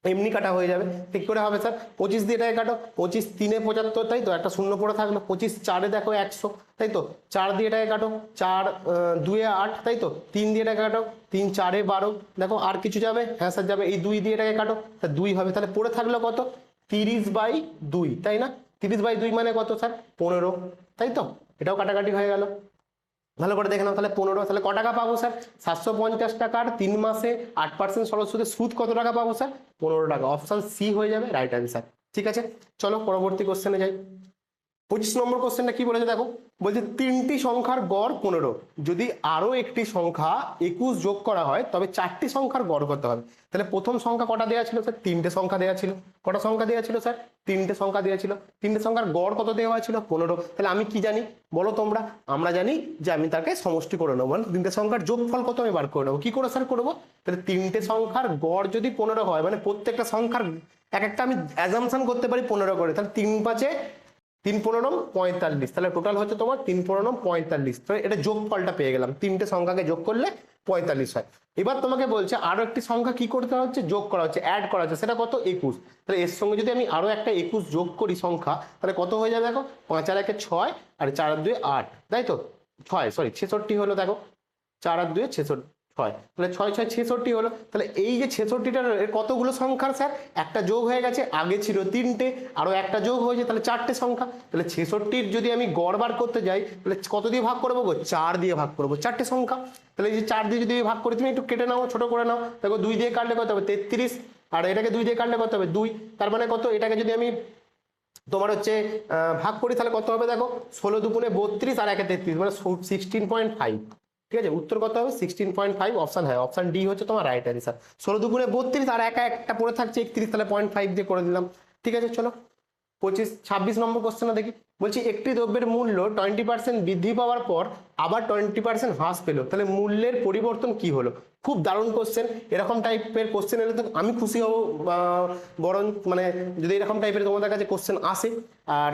S2: এমনি কাটা হয়ে যাবে। ঠিক করে হবে স্যার, 25 দিয়ে এটাকে কাটো, 25 3 75, তাই তো, একটা 0 পড়ে থাকলো। 25 4 দেখো 100, তাই তো, 4 দিয়ে এটাকে কাটো, 4 2 8, তাই তো, 3 দিয়ে এটাকে কাটো, 3 4 12, দেখো আর কিছু যাবে, হ্যাঁ স্যার যাবে, এই 2 দিয়ে এটাকে কাটো, তা 2 হবে। তাহলে পড়ে থাকলো কত, 30/2, তাই না? 30/2 মানে কত স্যার, 15, তাই তো, এটাও কাটাকাটি হয়ে গেল। ভালো করে দেখে নাও, তাহলে 15, তাহলে ক টাকা পাবো স্যার, 750 টাকার 3 মাসে 8% সরল সুদে সুদ কত টাকা পাবো স্যার, 15 টাকা। অপশন সি হয়ে যাবে রাইট অ্যান্সার। ঠিক আছে, চলো পরবর্তী কোশ্চেনে যাই। 25 নম্বর কোশ্চেনটা কি বলেছে দেখো, বলছে 3টি সংখ্যার গড় 15, যদি আরো একটি সংখ্যা 21 যোগ করা হয় তবে 4টি সংখ্যার গড় কত হবে। তাহলে প্রথম সংখ্যা কটা দেওয়া ছিল স্যার, 3টে সংখ্যা দেওয়া ছিল। কটা সংখ্যা দেওয়া ছিল স্যার, 3টে সংখ্যা দেওয়া ছিল। 3টে সংখ্যার গড় কত দেওয়া ছিল, 15। তাহলে আমি কি জানি বলো তোমরা, আমরা জানি যে আমি তাকে সমষ্টি করে নেবো, মানে 3টে সংখ্যার যোগফল কত আমি বার করে নেবো। কি করে স্যার করবো, তাহলে 3টে সংখ্যার গড় যদি 15 হয়, মানে প্রত্যেকটা সংখ্যার এক একটা আমি অ্যাজাম্পশন করতে পারি 15 করে, তাহলে 3 5 3 15 45, তাহলে টোটাল হচ্ছে তোমার 3 15 45। তো এটা যোগফলটা পেয়ে গেলাম, 3টে সংখ্যাকে যোগ করলে 45 হয়। এবার তোমাকে বলছে আরো একটি সংখ্যা কি করতে হচ্ছে, যোগ করা হচ্ছে, অ্যাড করা হচ্ছে, সেটা কত, 21। তাহলে এর সঙ্গে যদি আমি আরো একটা 21 যোগ করি সংখ্যা, তাহলে কত হয়ে যাবে দেখো, 5 আর 1 6, আর 4 আর 2 8, তাই তো, 66 হলো। দেখো 4 আর 2 66, তাহলে 6 6 66 হলো। তাহলে এই যে 66টার কতগুলো সংখ্যার স্যার, একটা যোগ হয়ে গেছে, আগে ছিল 3টে, আরো একটা যোগ হয়েছে, তাহলে 4টে সংখ্যা। তাহলে 66 যদি আমি গড় বার করতে যাই, তাহলে কত দিয়ে ভাগ করবো গো, 4 দিয়ে ভাগ করবো, 4টে সংখ্যা। তাহলে এই যে 4 দিয়ে যদি ভাগ করি, তুমি একটু কেটে নাও, ছোট করে নাও, দেখো 2 দিয়ে কাটলে কত হবে, 33, আর এটাকে 2 দিয়ে কাটলে কত হবে, 2। তার মানে কত, এটাকে যদি আমি তোমার হচ্ছে ভাগ করি, তাহলে কত হবে দেখো, 16 দুগুণে 32 আর 1 33, মানে 16.5। ঠিক আছে, উত্তর কত হবে, 16.5। অপশন, হ্যাঁ অপশন ডি হচ্ছে তোমার রাইট অ্যান্সার। 16 দুগুণে 32 আর একটা পড়ে থাকছে 31, তাহলে 0.5 দিয়ে করে দিলাম। ঠিক আছে, চলো 26 নম্বর কোশ্চেনটা দেখি। বলছি একটি দ্রব্যের মূল্য 20% বৃদ্ধি পাওয়ার পর আবার 20% হ্রাস পেল, তাহলে মূল্যের পরিবর্তন কি হলো। খুব দারুণ কোশ্চেন, এরকম টাইপের কোশ্চেন এলে তো আমি খুশি হব, বরং মানে যদি এরকম টাইপের তোমাদের কাছে কোশ্চেন আসে, আর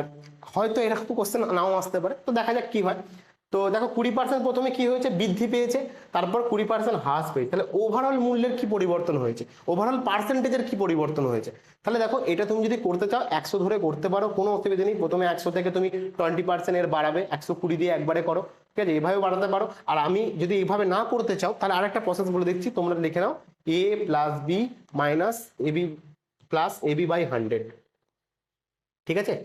S2: হয়তো এরকম কোশ্চেন নাও আসতে পারে, তো দেখা যাক কি হয়। তো দেখো 20% প্রথমে কি হয়েছে, বৃদ্ধি পেয়েছে, তারপর 20% হ্রাস পেয়েছে, তাহলে ওভারঅল মূল্যের কি পরিবর্তন হয়েছে, ওভারঅল পার্সেন্টেজের কি পরিবর্তন হয়েছে। তাহলে দেখো এটা তুমি যদি করতে চাও 100 ধরে করতে পারো, কোনো অসুবিধা নেই। প্রথমে 100 থেকে তুমি 20% এর বাড়াবে, 120 দিয়ে একবারে করো, ঠিক আছে, এভাবে বাড়াতে পারো। আর আমি যদি এইভাবে না করতে চাও, তাহলে আরেকটা প্রসেস বলে দিচ্ছি, তোমরা লিখে নাও, a plus B minus AB plus AB by 100। ঠিক আছে,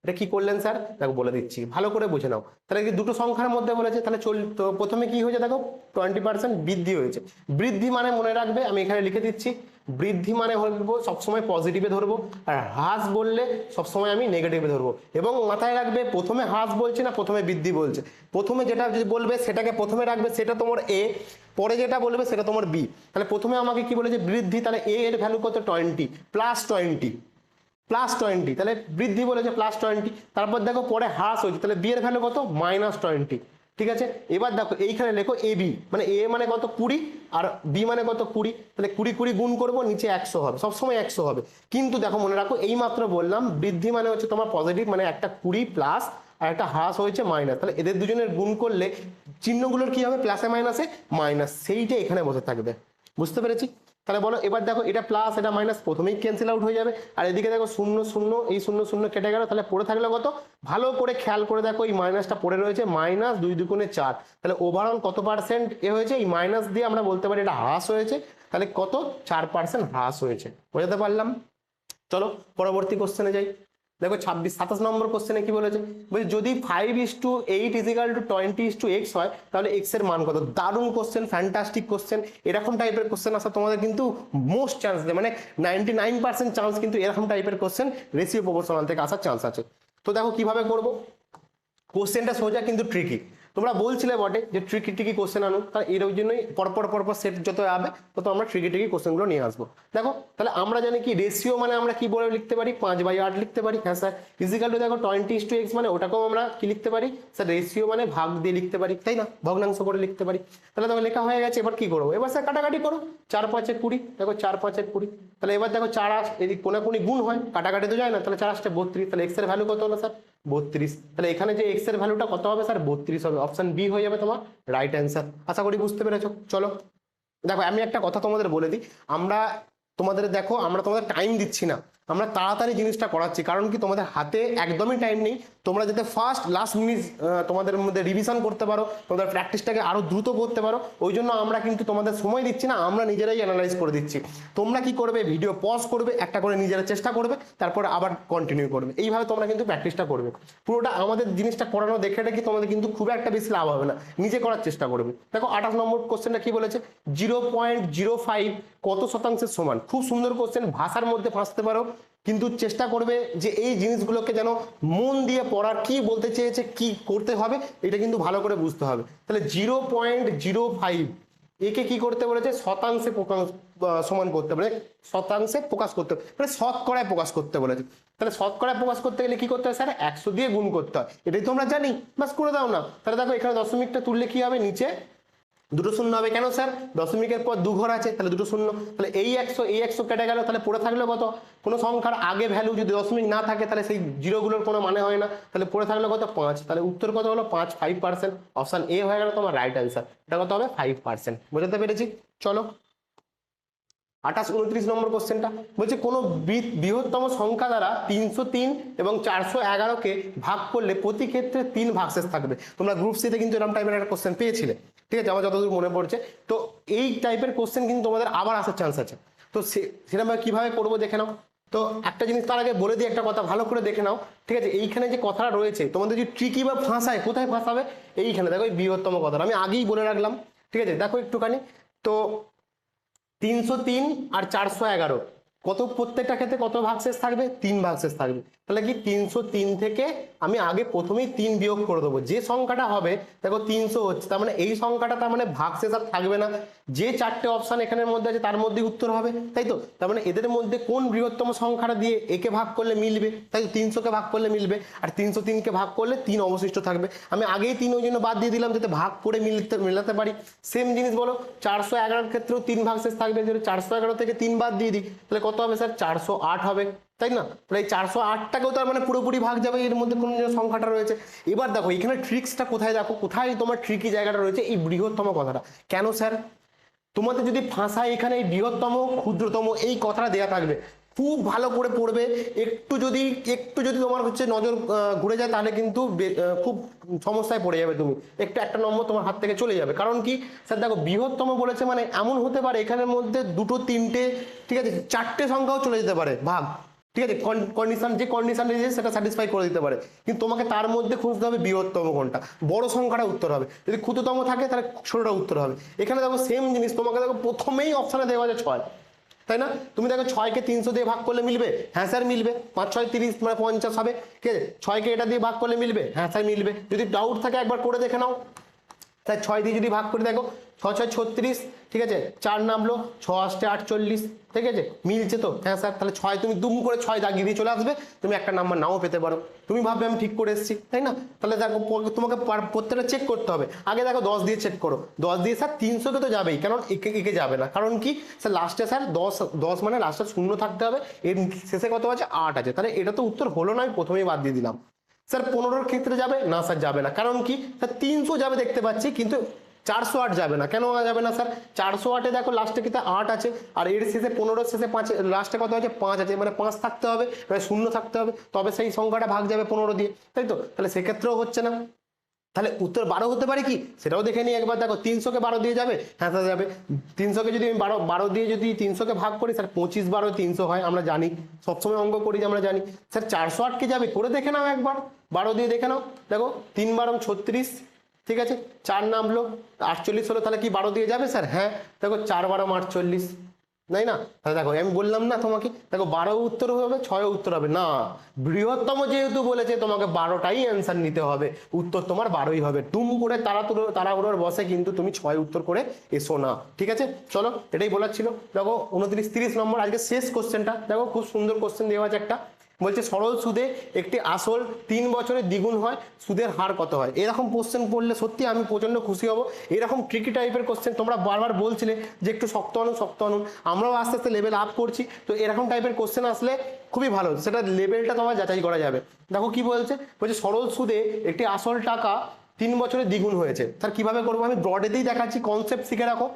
S2: এটা কি করলেন স্যার, দেখো বলে দিচ্ছি, ভালো করে বুঝে নাও। তাহলে কি দুটো সংখ্যার মধ্যে বলেছে, তাহলে তো প্রথমে কি হয়েছে দেখো, 20% বৃদ্ধি হয়েছে। বৃদ্ধি মানে মনে রাখবে, আমি এখানে লিখে দিচ্ছি, বৃদ্ধি মানে বলবো সবসময় পজিটিভে ধরবো, আর হ্রাস বললে সবসময় আমি নেগেটিভে ধরবো। এবং মাথায় রাখবে, প্রথমে হ্রাস বলছে না প্রথমে বৃদ্ধি বলছে, প্রথমে যেটা যদি বলবে সেটাকে প্রথমে রাখবে, সেটা তোমার এ, পরে যেটা বলবে সেটা তোমার বি। তাহলে প্রথমে আমাকে কি বলেছে, বৃদ্ধি, তাহলে এ এর ভ্যালু কত, 20 প্লাস 20, তাহলে বৃদ্ধি বলেছে +20। তারপর দেখো পরে হ্রাস হয়েছে, তাহলে বি এর ভ্যালু কত, -20। ঠিক আছে, এবার দেখো এইখানে লেখো এ বি, মানে এ মানে কত 20 আর বি মানে কত 20, তাহলে 20 20 গুণ করবো, নিচে 100 হবে, সবসময় 100 হবে। কিন্তু দেখো মনে রাখো এই মাত্র বললাম বৃদ্ধি মানে হচ্ছে তোমার পজিটিভ, মানে একটা 20 প্লাস আর একটা হ্রাস হয়েছে মাইনাস, তাহলে এদের দুজনের গুণ করলে চিহ্নগুলোর কি হবে, প্লাসে মাইনাসে মাইনাস, সেইটা এখানে বসে থাকবে। বুঝতে পেরেছি? তাহলে বলো এবার দেখো এটা প্লাস এটা মাইনাস প্রথমেই ক্যান্সেল আউট হয়ে যাবে, আর এদিকে দেখো শূন্য শূন্য, এই শূন্য শূন্য কেটে গেল, তাহলে পড়ে থাকলো কত, ভালো করে খেয়াল করে দেখো এই মাইনাসটা পড়ে রয়েছে মাইনাস 2 দুগুণে 4, তাহলে ওভারঅল কত পার্সেন্ট এ হয়েছে, এই মাইনাস দিয়ে আমরা বলতে পারি এটা হ্রাস হয়েছে, তাহলে কত 4% হ্রাস হয়েছে। বোঝাতে পারলাম? চলো পরবর্তী কোশ্চেনে যাই। দেখো 27 নম্বর কোশ্চেনে কি বলেছে, বলছে যদি 5:8 = 20:x হয় তাহলে x এর মান কত। দারুণ কোশ্চেন, ফ্যান্টাস্টিক কোশ্চেন। এরকম টাইপের কোশ্চেন আসা তোমাদের কিন্তু মোস্ট চান্স দেয়, মানে 99% চান্স কিন্তু এরকম টাইপের কোশ্চেন রেশিও প্রপোর্শনাল থেকে আসার চান্স আছে। তো দেখো কিভাবে করব, কোশ্চেনটা সোজা কিন্তু ট্রিকি। তোমরা বলছিলে বটে যে ট্রিকি কোশ্চেন আনো, তাহলে এর জন্যই পরপর সেট যত যাবে তত আমরা ট্রিকি কোশ্চেনগুলো নিয়ে আসবো। দেখো তাহলে আমরা জানি কি রেশিও মানে আমরা কি বলে লিখতে পারি, 5/8 লিখতে পারি। হ্যাঁ স্যার। ইজিক্যাল টু দেখো 20:x মানে ওটাকেও আমরা কি লিখতে পারি স্যার, রেশিও মানে ভাগ দিয়ে লিখতে পারি, তাই না, ভগ্নাংশ করে লিখতে পারি। তাহলে দেখো লেখা হয়ে গেছে, এবার কি করবো, এবার স্যার কাটাকাটি করো, 4×5 = 20, দেখো 4×5 = 20, তাহলে এবার দেখো 4 এদিক কোনাকুনি গুণ হয়, কাটাকাটি তো যায় না, তাহলে 4 × 8 = 32, তাহলে x এর ভ্যালু কত হলো স্যার 32, তাহলে এখানে যে x এর ভ্যালুটা কত হবে স্যার 32 হবে, অপশন বি হয়ে যাবে তোমার রাইট অ্যান্সার। আশা করি বুঝতে পেরেছো। চলো দেখো আমি একটা কথা তোমাদের বলে দিই, আমরা তোমাদের দেখো আমরা তোমাদের টাইম দিচ্ছি না, আমরা তাড়াতাড়ি জিনিসটা করাচ্ছি, কারণ কি তোমাদের হাতে একদমই টাইম নেই, তোমরা যাতে ফার্স্ট লাস্ট মিনিট তোমাদের মধ্যে রিভিশন করতে পারো, তোমাদের প্র্যাকটিসটাকে আরো দ্রুত করতে পারো, ওই জন্য আমরা কিন্তু তোমাদের সময় দিচ্ছি না, আমরা নিজেরাই অ্যানালাইজ করে দিচ্ছি। তোমরা কি করবে, ভিডিও পজ করবে, একটা করে নিজেরা চেষ্টা করবে, তারপর আবার কন্টিনিউ করবে, এইভাবে তোমরা কিন্তু প্র্যাকটিসটা করবে। পুরোটা আমাদের জিনিসটা করানো দেখে কি তোমাদের কিন্তু খুব একটা বেশি লাভ হবে না, নিজে করার চেষ্টা করবে। দেখো 28 নম্বর কোশ্চেনটা কি বলেছে, 0.05 কত শতাংশের সমান। খুব সুন্দর কোশ্চেন, ভাষার মধ্যে ফাঁসতে পারো, কিন্তু চেষ্টা করবে যে এই জিনিসগুলোকে যেন মন দিয়ে পড়ার, কি বলতে চেয়েছে, কি করতে হবে, এটা কিন্তু ভালো করে বুঝতে হবে। তাহলে 0.05 একে কি করতে বলেছে, শতাংশে সমান করতে, মানে শতাংশে প্রকাশ করতে, মানে শতকরায় প্রকাশ করতে বলেছে। তাহলে শতকরায় প্রকাশ করতে গেলে কি করতে হয় স্যার, 100 দিয়ে গুণ করতে হয়, এটাই তো আমরা জানি, বাস করে দাও না। তাহলে দেখো এখানে দশমিকটা তুললে কি হবে, নিচে দুটো শূন্য হবে, কেন স্যার, দশমিকের পর 2 ঘর আছে, তাহলে দুটো শূন্য, তাহলে এই 100 কেটে গেল, তাহলে পড়ে থাকলো কত, কোনো সংখ্যার আগে ভ্যালু যদি দশমিক না থাকে তাহলে সেই জিরোগুলোর কোনো মানে হয় না, তাহলে পড়ে থাকলো কত 5, তাহলে উত্তর কত হলো 5%, অপশন এ হয়ে গেল তোমার রাইট অ্যান্সার। এটা কত হবে 5%। বুঝতে পেরেছি? চলো 28 29 নম্বর কোশ্চেনটা বলছে কোনো বৃহত্তম সংখ্যা দ্বারা 303 এবং 411কে ভাগ করলে প্রতি ক্ষেত্রে 3 ভাগশেষ থাকবে। তোমরা গ্রুপ সিতে কিন্তু এরকম টাইপের একটা কোশ্চেন পেয়েছিলে, ঠিক আছে, আমার যতদূর মনে পড়ছে। তো এই টাইপের কোশ্চেন কিন্তু তোমাদের আবার আসার চান্স আছে, তো সেটা আমরা কিভাবে করবো দেখে নাও। তো একটা জিনিস তার আগে বলে দিই, একটা কথা ভালো করে দেখে নাও, ঠিক আছে, এইখানে যে কথাটা রয়েছে তোমাদের যদি ট্রিকি বা ফাঁসায়, কোথায় ফাঁসাবে, এইখানে দেখো এই বৃহত্তম কথাটা আমি আগেই বলে রাখলাম, ঠিক আছে, দেখো একটুখানি। তো 303 আর 411 কত, প্রত্যেকটা ক্ষেত্রে কত ভাগশেষ থাকবে, 3 ভাগশেষ থাকবে। তাহলে কি 303 থেকে আমি আগে প্রথমেই 3 বিয়োগ করে দেবো, যে সংখ্যাটা হবে দেখো 300 হচ্ছে, তার মানে এই সংখ্যাটা তার মানে ভাগশেষ আর থাকবে না, যে 4টে অপশন এখানের মধ্যে আছে তার মধ্যেই উত্তর হবে, তাই তো। তার মানে এদের মধ্যে কোন বৃহত্তম সংখ্যাটা দিয়ে একে ভাগ করলে মিলবে, তাই তো, 300কে ভাগ করলে মিলবে, আর 303কে ভাগ করলে 3 অবশিষ্ট থাকবে। আমি আগেই 3 ওই জন্য বাদ দিয়ে দিলাম যাতে ভাগ করে মেলাতে পারি। সেম জিনিস বলো 411 ক্ষেত্রেও 3 ভাগশেষ থাকবে, যদি 411 থেকে 3 বাদ দিয়ে দিই তাহলে কত হবে স্যার 408 হবে, তাই না। তাহলে এই 408টাকেও তার মানে পুরোপুরি ভাগ যাবে, এর মধ্যে কোন যে সংখ্যাটা রয়েছে। এবার দেখো এখানে ট্রিক্সটা কোথায়, দেখো কোথায় তোমার ট্রিকি জায়গাটা রয়েছে, এই বৃহত্তম কথাটা। কেন স্যার, তোমাদের যদি ফাঁসায় এখানে এই বৃহত্তম ক্ষুদ্রতম এই কথাটা দেয়া থাকবে, খুব ভালো করে পড়বে, একটু যদি তোমার হচ্ছে নজর ঘুরে যায় তাহলে কিন্তু খুব সমস্যায় পড়ে যাবে, তুমি একটা নম্বর তোমার হাত থেকে চলে যাবে। কারণ কি স্যার দেখো বৃহত্তম বলেছে মানে এমন হতে পারে এখানের মধ্যে 2, 3টে, ঠিক আছে, 4টে সংখ্যাও চলে যেতে পারে ভাগ, ঠিক আছে, কন্ডিশন যে কন্ডিশন দিয়েছে সেটা স্যাটিসফাই করে দিতে পারে, কিন্তু তোমাকে তার মধ্যে খুঁজতে হবে বৃহত্তম কোনটা, বড় সংখ্যাটা উত্তর হবে, যদি ক্ষুদ্রতম থাকে তাহলে ছোটটা উত্তর হবে। এখানে দেখো সেম জিনিস, তোমাকে দেখো প্রথমেই অপশনে দেওয়া আছে 6, তাই না, তুমি দেখো 6কে 300 দিয়ে ভাগ করলে মিলবে, হ্যাঁ স্যার মিলবে, 5 6 30 মানে 50 হবে, ঠিক আছে, 6কে এটা দিয়ে ভাগ করলে মিলবে, হ্যাঁ স্যার মিলবে। যদি ডাউট থাকে একবার করে দেখে নাও, তাই 6 দিয়ে যদি ভাগ করে দেখো 6 6 36, ঠিক আছে, 4 নামলো, 6 আসছে 48, ঠিক আছে, মিলছে তো? হ্যাঁ স্যার। তাহলে 6 তুমি দুম করে 6 দাগিয়ে দিয়ে চলে আসবে, তুমি একটা নাম্বার নাও পেতে পারো। তুমি ভাববে আমি ঠিক করে এসেছি, তাই না? তাহলে দেখো তোমাকে প্রত্যেকটা চেক করতে হবে। আগে দেখো 10 দিয়ে চেক করো, 10 দিয়ে স্যার 300-কে তো যাবেই, কারণ একে যাবে না। কারণ কি স্যার, লাস্টে স্যার 10 মানে লাস্টে শূন্য থাকতে হবে, এর শেষে কত আছে? 8 আছে। তাহলে এটা তো উত্তর হলো না, আমি প্রথমেই বাদ দিয়ে দিলাম। স্যার 15-র ক্ষেত্রে যাবে না স্যার, যাবে না। কারণ কি স্যার, 300 যাবে দেখতে পাচ্ছি, কিন্তু 408 যাবে না। কেন যাবে না স্যার? 408-এ দেখো লাস্টে কিন্তু 8 আছে, আর এর শেষে 15-র শেষে 5, লাস্টে কত আছে? 5 আছে, মানে 5 থাকতে হবে, মানে শূন্য থাকতে হবে, তবে সেই সংখ্যাটা ভাগ যাবে 15 দিয়ে, তাই তো? তাহলে সেক্ষেত্রেও হচ্ছে না। তাহলে উত্তর 12 হতে পারে কি, সেটাও দেখে নিই একবার। দেখো 300-কে 12 দিয়ে যাবে, হ্যাঁ স্যার যাবে। 300-কে যদি আমি 12 দিয়ে যদি 300-কে ভাগ করি স্যার, 25 12 300 হয়, আমরা জানি, সবসময় অঙ্ক করি আমরা জানি। স্যার 408-কে যাবে, করে দেখে নাও একবার, 12 দিয়ে দেখে নাও। দেখো 3 12 36, ঠিক আছে, 4 নামলো 48 হলো, তাহলে কি 12 দিয়ে যাবে স্যার? হ্যাঁ। দেখো 4 12 48, তাই না? তাহলে দেখো আমি বললাম না তোমাকে, দেখো 12 উত্তর হবে, 6 উত্তর হবে না। বৃহত্তম যেহেতু বলেছে, তোমাকে 12টাই অ্যান্সার নিতে হবে, উত্তর তোমার 12ই হবে। টুম করে তাড়াহুড়োর বসে কিন্তু তুমি 6 উত্তর করে এসো না, ঠিক আছে? চলো, এটাই বলার ছিল। দেখো 29 30 নম্বর আজকে শেষ কোশ্চেনটা, দেখো খুব সুন্দর কোশ্চেন দেওয়া আছে একটা। বলছে সরল সুদে একটি আসল 3 বছরে দ্বিগুণ হয়, সুদের হার কত হয়? এরকম কোশ্চেন পড়লে সত্যি আমি প্রচন্ড খুশি হব। এরকম ট্রিকি টাইপের কোশ্চেন তোমরা বারবার বলছিলে যে একটু শক্ত আনুন, আমরাও আস্তে আস্তে লেভেল আপ করছি, তো এরকম টাইপের কোশ্চেন আসলে খুবই ভালো, সেটা লেভেলটা তোমার যাচাই করা যাবে। দেখো কি বলছে সরল সুদে একটি আসল টাকা 3 বছরে দ্বিগুণ হয়েছে। স্যার কিভাবে করবো? আমি ব্রডেতেই দেখাচ্ছি, কনসেপ্ট শিখে রাখো।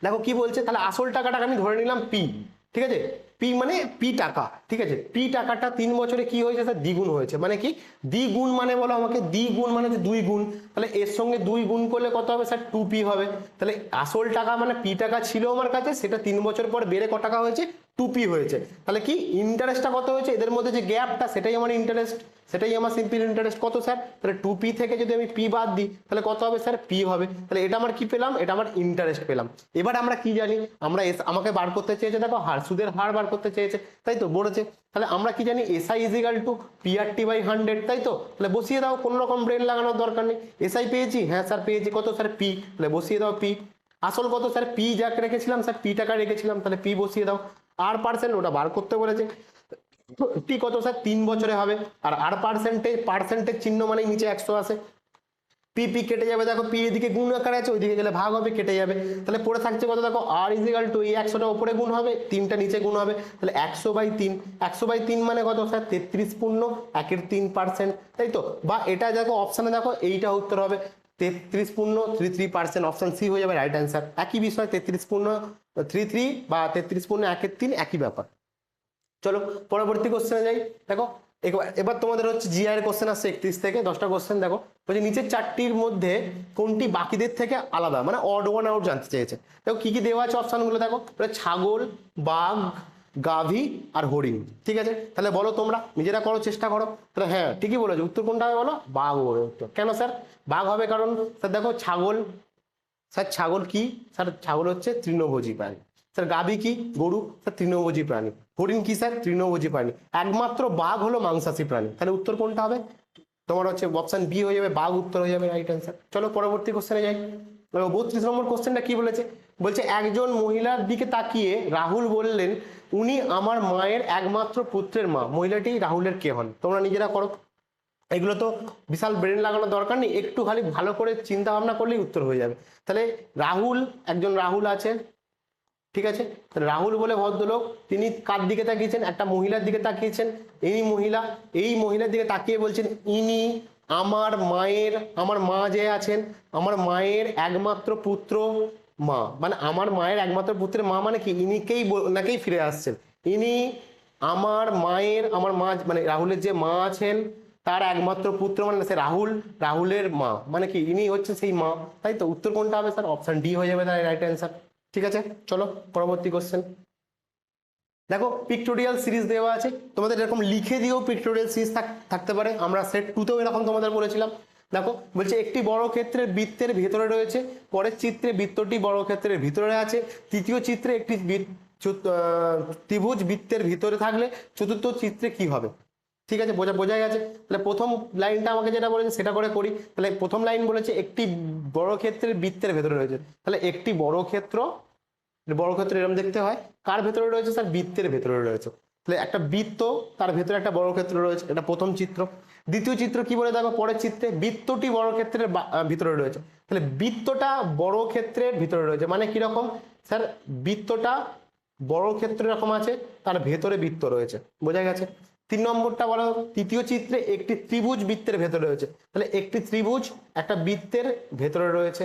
S2: দেখো কি বলছে, তাহলে আসল টাকাটাকে আমি ধরে নিলাম পি, ঠিক আছে, পি মানে পি টাকা, ঠিক আছে, পি টাকাটা 3 বছরে কি হয়েছে স্যার? দ্বিগুণ হয়েছে। মানে কি দ্বিগুণ মানে? বলো আমাকে, দ্বিগুণ মানে যে 2 গুণ, তাহলে এর সঙ্গে 2 গুণ করলে কত হবে স্যার? 2p হবে। তাহলে আসল টাকা মানে পি টাকা ছিল আমার কাছে, সেটা 3 বছর পর বেড়ে কত টাকা হয়েছে? 2p হয়েছে। তাহলে কি ইন্টারেস্টটা কত হয়েছে? এদের মধ্যে যে গ্যাপটা, সেটাই আমার ইন্টারেস্ট, সেটাই আমার সিম্পল ইন্টারেস্ট। কত স্যার? তাহলে 2p থেকে যদি আমি p বাদ দিই, তাহলে কত হবে স্যার? p হবে। তাহলে এটা আমার কি পেলাম? এটা আমার ইন্টারেস্ট পেলাম। এবার আমরা কি জানি? আমাকে বার করতে চেয়েছে, দেখো সুদের হার বার করতে চেয়েছে, তাই তো বলেছে। তাহলে আমরা কি জানি? SI = PRT/100, তাই তো? তাহলে বসিয়ে দাও, কোনো রকম ব্রেন লাগানোর দরকার নেই। SI পেয়েছি, হ্যাঁ স্যার পেয়েছি। কত স্যার? p। তাহলে বসিয়ে দাও p। আসল কত স্যার? p যা রেখেছিলাম স্যার, p টাকা রেখেছিলাম, তাহলে p বসিয়ে দাও। আর পার্সেন্ট ওটা বার করতে বলেছে, টি কত স্যার? 3 বছরে হবে। আর পার্সেন্টেজ চিহ্ন মানে নিচে 100 আসে, পি কেটে যাবে। দেখো পি এদিকে গুণ আকারে আছে, ওইদিকে গেলে ভাগ হবে, কেটে যাবে। তাহলে পড়ে থাকছে কত? দেখো আর = এই 100টা উপরে গুণ হবে, 3টা নিচে গুণ হবে, তাহলে 100/3। 100/3 মানে কত স্যার? 33 পূর্ণ 1/3%, তাই তো? বা এটা দেখো অপশানে, দেখো এইটা উত্তর হবে 33 পূর্ণ 33%, অপশন সি হয়ে যাবে রাইট অ্যান্সার। একই বিষয়, 33 পূর্ণ 33 বা 33 পূর্ণ 1/3, একই ব্যাপার। চলো পরবর্তী কোশ্চেনে যাই। দেখো এবার তোমাদের হচ্ছে জিআই এর কোশ্চেন আসছে 31 থেকে 10টা কোশ্চেন। দেখো বলছে নিচের 4টির মধ্যে কোনটি বাকিদের থেকে আলাদা, মানে অড ওয়ান আউট জানতে চেয়েছে। দেখো কি কি দেওয়া আছে অপশনগুলো, দেখো ছাগল, বাঘ, গাভী আর হরিণ, ঠিক আছে? তাহলে বলো, তোমরা নিজেরা করো, চেষ্টা করো। তাহলে হ্যাঁ ঠিকই বলেছো, উত্তর কোনটা হবে বলো? বাঘ হবে উত্তর। কেন স্যার বাঘ হবে? কারণ স্যার দেখো ছাগল, স্যার ছাগল কি স্যার? ছাগল হচ্ছে তৃণভোজী প্রাণী। স্যার গাভী কি? গরু, স্যার তৃণভোজী প্রাণী। হরিণ কি স্যার? তৃণভোজী প্রাণী। একমাত্র বাঘ হলো মাংসাশী প্রাণী। তাহলে উত্তর কোনটা হবে? তোমার হচ্ছে অপশন বি হয়ে যাবে, বাঘ উত্তর হয়ে যাবে রাইট অ্যান্সার। চলো পরবর্তী কোশ্চেনে যাই। 32 নম্বর কোশ্চেনটা কি বলেছে? বলছে একজন মহিলার দিকে তাকিয়ে রাহুল বললেন, উনি আমার মায়ের একমাত্র পুত্রের মা। মহিলাটি রাহুলের কে হন? তোমরা নিজেরা করো। এগুলো তো বিশাল ব্রেন লাগানোর দরকার নেই, একটু খালি ভালো করে চিন্তা ভাবনা করলেই উত্তর হয়ে যাবে। তাহলে রাহুল, একজন রাহুল আছে, ঠিক আছে? রাহুল বলে ভদ্রলোক, তিনি কার দিকে তাকিয়েছেন? একটা মহিলার দিকে তাকিয়েছেন। এই মহিলার দিকে তাকিয়ে বলছেন, ইনি আমার মা যে আছেন, আমার মায়ের একমাত্র পুত্র মা। মানে আমার মায়ের একমাত্র পুত্রের মা মানে কি? ওনাকেই ফিরে আসছেন। ইনি আমার মা, মানে রাহুলের যে মা আছেন তার একমাত্র পুত্র, মানে সে রাহুলের মা, মানে কি ইনি হচ্ছে সেই মা, তাই তো? উত্তর কোনটা হবে স্যার? অপশন ডি হয়ে যাবে তার রাইট অ্যান্সার। ঠিক আছে, চলো পরবর্তী কোশ্চেন। দেখো পিক্টোরিয়াল সিরিজ দেওয়া আছে, তোমাদের এরকম লিখে দিয়েও পিক্টোরিয়াল সিরিজ থাকতে পারে। আমরা সেট 2তেও এরকম তোমাদের বলেছিলাম। দেখো বলছে একটি বর্গক্ষেত্রের বৃত্তের ভেতরে রয়েছে, পরের চিত্রে বৃত্তটি বর্গক্ষেত্রের ভিতরে আছে, তৃতীয় চিত্রে একটি ত্রিভুজ বৃত্তের ভিতরে থাকলে চতুর্থ চিত্রে কি হবে? ঠিক আছে, বোঝা গেছে। তাহলে প্রথম লাইনটা আমাকে যেটা বলেছে সেটা করে করি। তাহলে প্রথম লাইন বলেছে একটি বর্গক্ষেত্রের বৃত্তের ভেতরে রয়েছে। তাহলে একটি বর্গক্ষেত্র এরকম দেখতে হয়, কার ভেতরে রয়েছে স্যার? বৃত্তের ভেতরে রয়েছে। তাহলে একটা বৃত্ত, তার ভেতরে একটা বর্গক্ষেত্র রয়েছে, এটা প্রথম চিত্র। দ্বিতীয় চিত্র কি বলে দেখো পরের চিত্রে, বৃত্তটি বর্গক্ষেত্রের ভিতরে রয়েছে। তাহলে বৃত্তটা বর্গক্ষেত্রের ভিতরে রয়েছে মানে কিরকম স্যার? বৃত্তটা বর্গক্ষেত্র এরকম আছে, তার ভেতরে বৃত্ত রয়েছে, বোঝা গেছে। 3 নম্বরটা বলো, তৃতীয় চিত্রে একটি ত্রিভুজ বৃত্তের ভেতরে রয়েছে। তাহলে একটি ত্রিভুজ একটা বৃত্তের ভেতরে রয়েছে,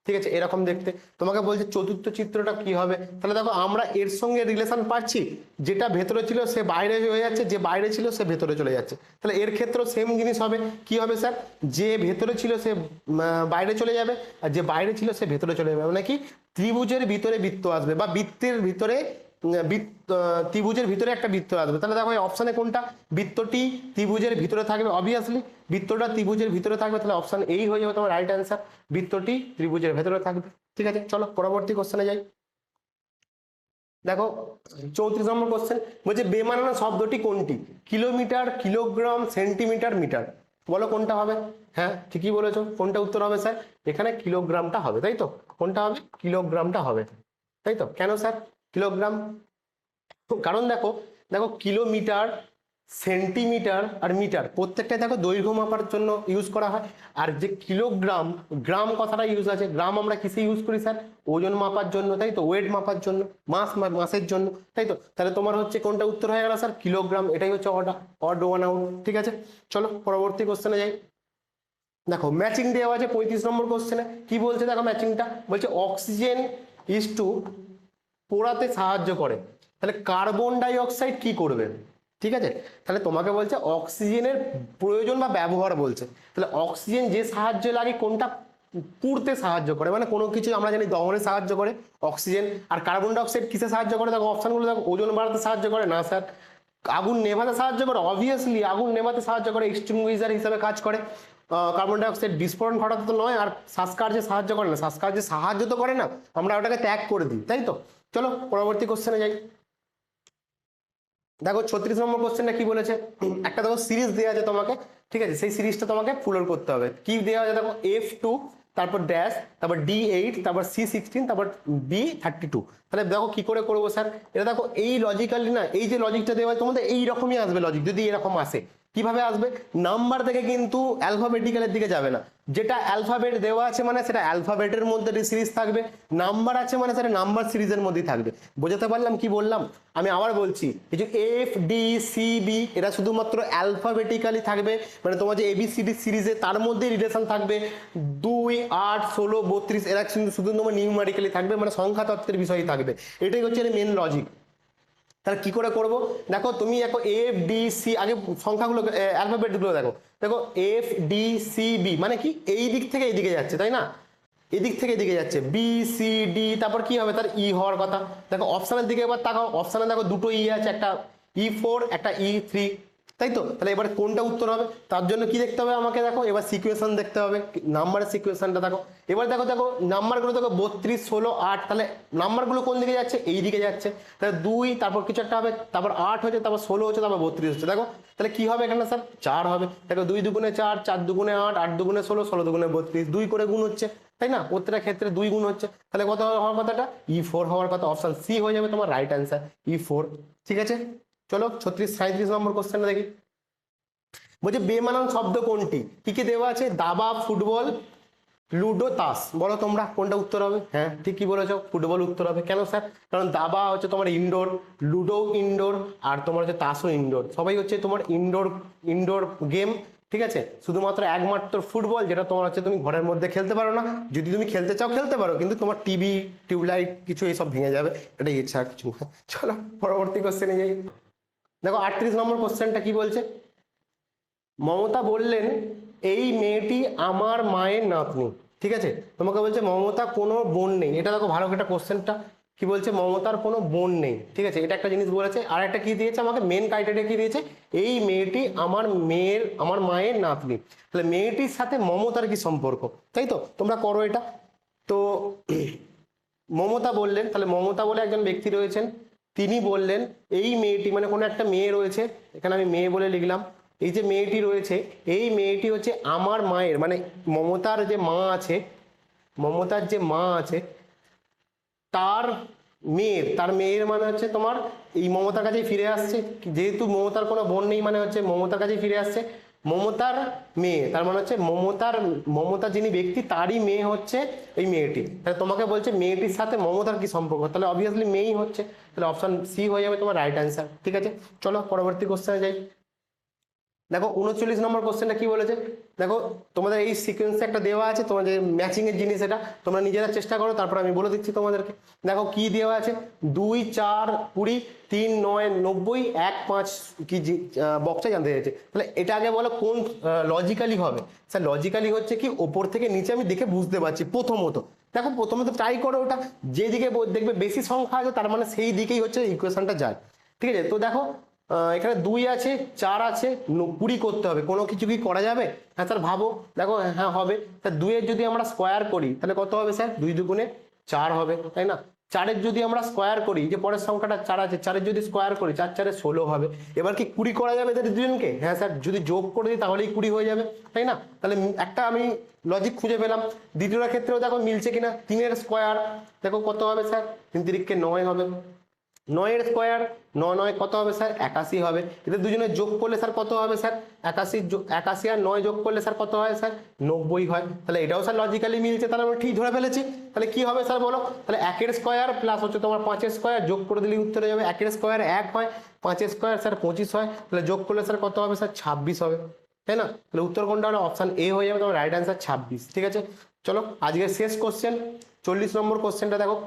S2: ঠিক আছে, এরকম দেখতে। তোমাকে বলছে চতুর্থ চিত্রটা কি হবে? তাহলে দেখো আমরা এর সঙ্গে রিলেশন পাচ্ছি, যেটা ভেতরে ছিল সে বাইরে হয়ে যাচ্ছে, যে বাইরে ছিল সে ভেতরে চলে যাচ্ছে। তাহলে এর ক্ষেত্রেও সেম জিনিস হবে, কি হবে স্যার? যে ভেতরে ছিল সে বাইরে চলে যাবে, আর যে বাইরে ছিল সে ভেতরে চলে যাবে, মানে কি ত্রিভুজের ভিতরে বৃত্ত আসবে, বা বৃত্তের ভিতরে ত্রিভুজের ভিতরে একটা বৃত্ত আসবে। তাহলে দেখো এই অপশানে কোনটা? বৃত্তটি ত্রিভুজের ভিতরে থাকবে, অবভিয়াসলি বৃত্তটা ত্রিভুজের ভিতরে থাকবে, তাহলে অপশন এই হয়ে যাবে তোমার রাইট অ্যান্সার, বৃত্তটি ত্রিভুজের ভেতরে থাকবে। ঠিক আছে, চলো পরবর্তী কোশ্চেনে যাই। দেখো 34 নম্বর কোশ্চেন বলছে বেমানান শব্দটি কোনটি? কিলোমিটার, কিলোগ্রাম, সেন্টিমিটার, মিটার, বলো কোনটা হবে? হ্যাঁ ঠিকই বলেছো, কোনটা উত্তর হবে স্যার? এখানে কিলোগ্রামটা হবে, তাই তো? কোনটা হবে? কিলোগ্রামটা হবে, তাই তো? কেন স্যার কিলোগ্রাম? কারণ দেখো দেখো কিলোমিটার, সেন্টিমিটার আর মিটার প্রত্যেকটাই দেখো দৈর্ঘ্য মাপার জন্য ইউজ করা হয়। আর যে কিলোগ্রাম, গ্রাম কথাটা ইউজ আছে, গ্রাম আমরা কিসে ইউজ করি স্যার? ওজন মাপার জন্য, তাই তো? ওয়েট মাপার জন্য, মাসের জন্য, তাই তো? তাহলে তোমার হচ্ছে কোনটা উত্তর হয়ে গেল স্যার? কিলোগ্রাম, এটাই হচ্ছে অড ওয়ান আউট। ঠিক আছে, চলো পরবর্তী কোশ্চেনে যাই। দেখো ম্যাচিং দেওয়া আছে 35 নম্বর কোশ্চেনে, কি বলছে দেখো ম্যাচিংটা বলছে অক্সিজেন ইজ টু পোড়াতে সাহায্য করে, তাহলে কার্বন ডাই অক্সাইড কি করবে? ঠিক আছে, তাহলে তোমাকে বলছে অক্সিজেনের প্রয়োজন বা ব্যবহার বলছে। তাহলে অক্সিজেন যে সাহায্য লাগে কোনটা? পুড়তে সাহায্য করে, মানে কোনো কিছু আমরা জানি দহনে সাহায্য করে অক্সিজেন। আর কার্বন ডাই অক্সাইড কিসে সাহায্য করে? দেখো অপশনগুলো দেখো, ওজন বাড়াতে সাহায্য করে না স্যার। আগুন নেভাতে সাহায্য করে, অবভিয়াসলি আগুন নেভাতে সাহায্য করে, এক্সটিংগুইশার হিসাবে কাজ করে। কার্বন ডাই অক্সাইড বিস্ফোরণ ঘটাতে তো নয়, আর শ্বাসকার্যে সাহায্য করে না, শ্বাসকার্যে সাহায্য তো করে না, আমরা ওটাকে ত্যাগ করে দিই, তাই তো? চলো পরবর্তী কোশ্চেনে যাই। দেখো 36 নম্বর কোশ্চেনটা কি বলেছে? একটা দেখো সিরিজ দেওয়া আছে তোমাকে, ঠিক আছে, সেই সিরিজটা তোমাকে ফুল আউট করতে হবে। কি দেওয়া আছে দেখো, F2, তারপর ড্যাশ, তারপর D8, তারপর C16, তারপর B32। তাহলে দেখো কি করে করবো স্যার? এটা দেখো এই লজিক্যালি না, এই যে লজিকটা দেওয়া হয় তোমাদের এইরকমই আসবে লজিক, যদি এরকম আসে। কিভাবে আসবে? নাম্বার থেকে কিন্তু অ্যালফাবেটিক্যালের দিকে যাবে না, যেটা অ্যালফাবেট দেওয়া আছে মানে সেটা অ্যালফাবেটের মধ্যে সিরিজ থাকবে, নাম্বার আছে মানে সেটা নাম্বার সিরিজের মধ্যেই থাকবে। বোঝাতে পারলাম কি বললাম? আমি আবার বলছি, এই যে FDCB এরা শুধুমাত্র অ্যালফাবেটিক্যালি থাকবে, মানে তোমার যে ABCD সিরিজে তার মধ্যে রিলেশন থাকবে। 2, 8, 16, 32 এরা কিন্তু শুধু তোমার নিউমারিক্যালি থাকবে, মানে সংখ্যা তত্ত্বের বিষয়ই থাকবে। এটাই হচ্ছে মেন লজিক। তাহলে কি করে করব? দেখো তুমি দেখো FDC, আগে সংখ্যাগুলো অ্যালফাবেট গুলো দেখো, দেখো FDCB মানে কি এই দিক থেকে এইদিকে যাচ্ছে, তাই না? এদিক থেকে এদিকে যাচ্ছে, BCD, তারপর কি হবে? তার E হওয়ার কথা। দেখো অপশানের দিকে এবার তাকাও, অপশানে দেখো দুটো E আছে, একটা E4, একটা E3, তাই তো? তাহলে এবার কোনটা উত্তর হবে? তার জন্য কি দেখতে হবে আমাকে? দেখো এবার সিকুয়েশন দেখতে হবে, নাম্বারের সিকুয়েশনটা দেখো। এবার দেখো দেখো নাম্বারগুলো দেখো 32, 16, 8, তাহলে নাম্বারগুলো কোন দিকে যাচ্ছে? এই দিকে যাচ্ছে। তাহলে 2, তারপর কিছু একটা হবে, তারপর 8 হচ্ছে, তারপর 16 হচ্ছে, তারপর 32 হচ্ছে। দেখো তাহলে কি হবে এখানে স্যার? 4 হবে। দেখো 2 দুগুণে 4, 4 দুগুণে 8, 8 দুগুণে 16, 16 দুগুণে 32, 2 করে গুণ হচ্ছে, তাই না? প্রত্যেকটা ক্ষেত্রে 2 গুণ হচ্ছে। তাহলে কত হওয়ার কথাটা? E4 হওয়ার কথা। অপশন সি হয়ে যাবে তোমার রাইট অ্যান্সার, E4। ঠিক আছে, চলো 37 নম্বর কোশ্চেনটা দেখি। বলছে বেমানান শব্দ কোনটি? কি কি দেওয়া আছে? দাবা, ফুটবল, লুডো, তাস, বলো তোমরা কোনটা উত্তর হবে? হ্যাঁ ঠিকই বলেছো, ফুটবল উত্তর হবে। কেন স্যার? কারণ দাবা হচ্ছে তোমার ইনডোর, লুডো ইনডোর, আর তোমার হচ্ছে তাসও ইনডোর, সবাই হচ্ছে তোমার ইনডোর গেম। ঠিক আছে, শুধুমাত্র একমাত্র ফুটবল যেটা তোমার হচ্ছে তুমি ঘরের মধ্যে খেলতে পারো না, যদি তুমি খেলতে চাও খেলতে পারো, কিন্তু তোমার টিভি, টিউবলাইট কিছু এইসব ভেঙে যাবে, এটাই ইচ্ছা আর কিছু না। চলো পরবর্তী কোশ্চেনে যাই। দেখো 38 নম্বর কোশ্চেনটা কি বলছে? মমতা বললেন এই মেয়েটি আমার মায়ের নাতনি। ঠিক আছে, তোমাকে বলছে মমতা কোনো বোন নেই। এটা দেখো ভালো একটা কোশ্চেনটা, কি বলছে? মমতার কোনো বোন নেই। ঠিক আছে, এটা একটা জিনিস বলেছে। আর একটা কি দিয়েছে আমাকে? মেন ক্রাইটেরিয়া কি দিয়েছে? এই মেয়েটি আমার মায়ের নাতনি। তাহলে মেয়েটির সাথে মমতার কি সম্পর্ক? তাই তো, তোমরা করো এটা। তো মমতা বললেন, তাহলে মমতা বলে একজন ব্যক্তি রয়েছেন, তিনি বললেন এই মেয়েটি, মানে কোনো একটা মেয়ে রয়েছে, এখানে আমি মেয়ে বলে লিখলাম, এই যে মেয়েটি রয়েছে এই মেয়েটি হচ্ছে আমার মায়ের, মানে মমতার যে মা আছে, মমতার যে মা আছে তার মেয়ের মানে হচ্ছে তোমার এই মমতার কাছেই ফিরে আসছে। যেহেতু মমতার কোনো বোন নেই মানে হচ্ছে মমতার কাছেই ফিরে আসছে, মমতার মেয়ে, তার মানে হচ্ছে মমতা যিনি ব্যক্তি তারই মেয়ে হচ্ছে এই মেয়েটি। তাহলে তোমাকে বলছে মেয়েটির সাথে মমতার কি সম্পর্ক, তাহলে অবভিয়াসলি মেয়েই হচ্ছে, তাহলে অপশন সি হয়ে যাবে তোমার রাইট অ্যান্সার। ঠিক আছে, চলো পরবর্তী কোশ্চেনে যাই। দেখো 39 নম্বর কোশ্চেনটা কি বলেছে, দেখো তোমাদের এই সিকোয়েন্সে একটা দেওয়া আছে, তোমাদের ম্যাচিং এর জিনিস, এটা তোমরা নিজেরা চেষ্টা করো, তারপর আমি বলে দিচ্ছি তোমাদেরকে। দেখো কি দেওয়া আছে, 2 4 20 3 9 90 1 5 কি বক্সটা জানতে চাইছে। তাহলে এটা আগে বলো কোন লজিক্যালি হবে। স্যার লজিক্যালি হচ্ছে কি ওপর থেকে নিচে আমি দেখে বুঝতে পারছি। প্রথমত দেখো, প্রথমত ট্রাই করো ওটা, যেদিকে দেখবে বেশি সংখ্যা আছে তার মানে সেই দিকেই হচ্ছে ইকুয়েশনটা যায়। ঠিক আছে, তো দেখো এখানে 2 আছে 4 আছে 20 করতে হবে, কোনো কিছু কি করা যাবে? হ্যাঁ স্যার ভাবো, দেখো হ্যাঁ হবে। তা 2 এর যদি আমরা স্কোয়ার করি তাহলে কত হবে স্যার? 2 দুগুণে 4 হবে, তাই না? 4 এর যদি আমরা স্কোয়ার করি, যে পরের সংখ্যাটা 4 আছে, 4 এর যদি স্কোয়ার করি 4 4 16 হবে। এবার কি 20 করা যাবে এদের দুজনকে? হ্যাঁ স্যার, যদি যোগ করে দিই তাহলেই 20 হয়ে যাবে, তাই না? তাহলে একটা আমি লজিক খুঁজে পেলাম। দ্বিতীয়টার ক্ষেত্রেও দেখো মিলছে কিনা। 3 এর স্কোয়ার দেখো কত হবে স্যার? 3 তিরিকে 9 হবে। 9 এর স্কোয়ার 9 9 কত হবে স্যার? 81 হবে। এদের দুজনে যোগ করলে স্যার কত হবে স্যার? 81 আর 9 যোগ করলে স্যার কত হয় স্যার? 90 হয়। তাহলে এটাও স্যার লজিক্যালি মিলছে, তাহলে আমরা ঠিক ধরে ফেলেছি। তাহলে কি হবে স্যার বলো? তাহলে 1 এর স্কোয়ার প্লাস হচ্ছে তোমার 5 এর স্কোয়ার যোগ করে দিলে উত্তরে যাবে। 1 এর স্কোয়ার 1 হয়, 5 এর স্কোয়ার স্যার 25 হয়, তাহলে যোগ করলে স্যার কত হবে স্যার? 26 হবে, তাই না? তাহলে উত্তর কোনটা হলো? অপশন এ হয়ে যাবে তোমার রাইট অ্যান্সার 26। ঠিক আছে, চলো আজকের শেষ কোশ্চেন 40 নম্বর কোশ্চেনটা দেখো।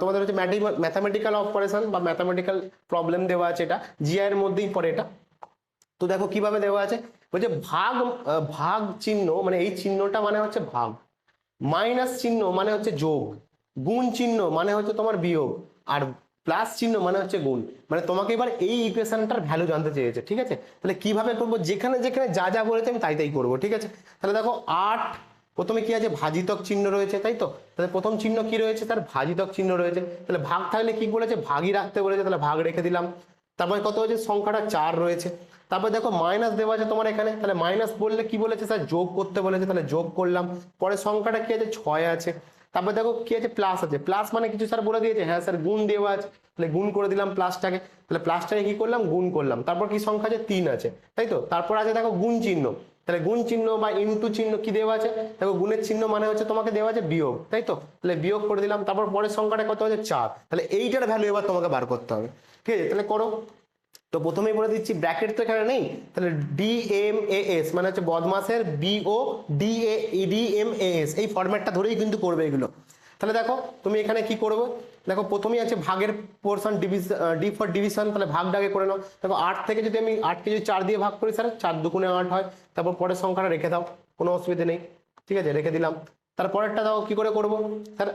S2: তোমাদের হচ্ছে ম্যাথামেটিক্যাল অপারেশন বা ম্যাথামেটিক্যাল প্রবলেম দেওয়া আছে, এটা জিআই এর মধ্যেই পড়ে এটা। তো দেখো কিভাবে দেওয়া আছে, বলছে ভাগ চিহ্ন, মানে এই চিহ্নটা মানে হচ্ছে ভাগ, মাইনাস চিহ্ন মানে হচ্ছে যোগ, গুণ চিহ্ন মানে হচ্ছে তোমার বিয়োগ, আর প্লাস চিহ্ন মানে হচ্ছে গুণ। মানে তোমাকে এবার এই ইকুয়েশনটার ভ্যালু জানতে চেয়েছে। ঠিক আছে, তাহলে কিভাবে করবো? যেখানে যেখানে যা যা বলেছে আমি তাই তাই করবো। ঠিক আছে, তাহলে দেখো 8 প্রথমে কি আছে? ভাজিতক চিহ্ন রয়েছে, তাই তো? তাহলে প্রথম চিহ্ন কি রয়েছে? তার ভাজিতক চিহ্ন রয়েছে। তাহলে ভাগ থাকলে কি বলেছে? ভাগই রাখতে বলেছে, তাহলে ভাগ রেখে দিলাম। তারপরে কত হচ্ছে? সংখ্যাটা 4 রয়েছে। তারপর দেখো মাইনাস দেওয়া আছে তোমার এখানে, তাহলে মাইনাস বললে কি বলেছে স্যার? যোগ করতে বলেছে, তাহলে যোগ করলাম। পরে সংখ্যাটা কি আছে? 6 আছে। তারপর দেখো কি আছে? প্লাস আছে। প্লাস মানে কিছু স্যার বলে দিয়েছে? হ্যাঁ স্যার, গুণ দেওয়া আছে, তাহলে গুণ করে দিলাম প্লাসটাকে। তাহলে প্লাসটাকে কি করলাম? গুণ করলাম। তারপর কি সংখ্যা আছে? 3 আছে, তাই তো? তারপর আছে দেখো গুণ চিহ্ন, তাহলে গুণ চিহ্ন বা ইনটু চিহ্ন কি দেওয়া আছে? দেখো গুণের চিহ্ন মানে হচ্ছে তোমাকে দেওয়া আছে বিয়োগ, তাই তো? তাহলে বিয়োগ করে দিলাম। তারপর পরের সংখ্যাটা কত আছে? 4। তাহলে এইটার ভ্যালু এবার তোমাকে বার করতে হবে। ঠিক আছে, তাহলে করো। তো প্রথমেই বলে দিচ্ছি, ব্র্যাকেট তো এখানে নেই, তাহলে DMAS মানে হচ্ছে বদমাসের DMAS, এই ফরম্যাটটা ধরেই কিন্তু করবে এগুলো। তাহলে দেখো তুমি এখানে কি করবে, দেখো প্রথমেই আছে ভাগের পোর্শন, ডি ফর ডিভিশন, তাহলে ভাগটা আগে করে নাও। দেখো 8 থেকে যদি আমি 8কে যদি 4 দিয়ে ভাগ করি স্যার 4 দুগুণে 8 হয়। তারপর পরের সংখ্যাটা রেখে দাও, কোনো অসুবিধা নেই। ঠিক আছে, রেখে দিলাম। তারপরেরটা দাও কি করে করবো স্যার?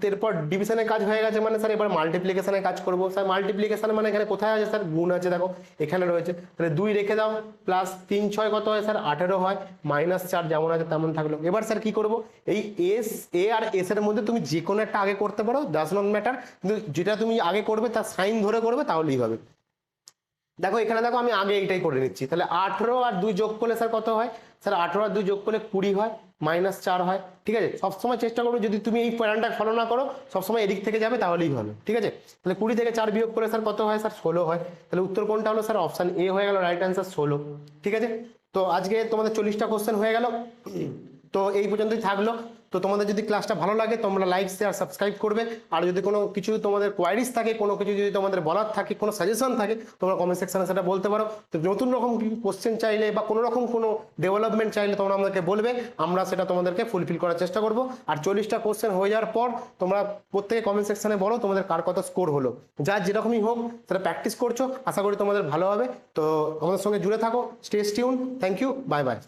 S2: এরপর ডিভিশনের কাজ হয়ে গেছে মানে স্যার এবার মাল্টিপ্লিকেশনের কাজ করবো। স্যার মাল্টিপ্লিকেশন মানে এখানে কোথায় আছে স্যার? গুণ আছে, দেখো এখানে রয়েছে। তাহলে 2 রেখে দাও, প্লাস 3 6 কত হয় স্যার? 18 হয়, মাইনাস 4 যেমন আছে তেমন থাকলো। এবার স্যার কি করবো? এই এ আর এস এর মধ্যে তুমি যে কোনো একটা আগে করতে পারো, ডাজ নট ম্যাটার, কিন্তু যেটা তুমি আগে করবে তার সাইন ধরে করবে তাহলেই হবে। দেখো এখানে দেখো আমি আগে এইটাই করে নিচ্ছি। তাহলে 18 আর 2 যোগ করলে স্যার কত হয়? স্যার 18 আর 2 যোগ করলে 20 হয়, মাইনাস 4 হয়। ঠিক আছে, সবসময় চেষ্টা করবে যদি তুমি এই প্যাটার্নটা ফলো না করো, সবসময় এদিক থেকে যাবে তাহলেই হবে। ঠিক আছে, তাহলে 20 থেকে 4 বিয়োগ করে স্যার কত হয়? স্যার 16 হয়। তাহলে উত্তর কোনটা হলো স্যার? অপশন এ হয়ে গেল রাইট অ্যান্সার 16। ঠিক আছে, তো আজকে তোমাদের 40টা কোশ্চেন হয়ে গেল। তো এই পর্যন্তই থাকলো। তো তোমাদের যদি ক্লাসটা ভালো লাগে তোমরা লাইক শেয়ার সাবস্ক্রাইব করবে। আর যদি কোনো কিছু তোমাদের কোয়ারিজ থাকে, কোনো কিছু যদি তোমাদের বলার থাকে, কোনো সাজেশন থাকে, তোমরা কমেন্ট সেকশনে সেটা বলতে পারো। তো নতুন রকম কোশ্চেন চাইলে বা কোনো রকম কোনো ডেভেলপমেন্ট চাইলে তোমরা আমাদেরকে বলবে, আমরা সেটা তোমাদেরকে ফুলফিল করার চেষ্টা করব। আর 40টা কোশ্চেন হয়ে যাওয়ার পর তোমরা প্রত্যেকে কমেন্ট সেকশনে বলো তোমাদের কার কত স্কোর হলো। যার যেরকমই হোক সেটা প্র্যাকটিস করছো, আশা করি তোমাদের ভালো হবে। তো আমাদের সঙ্গে জুড়ে থাকো, stay tune. Thank you, bye by.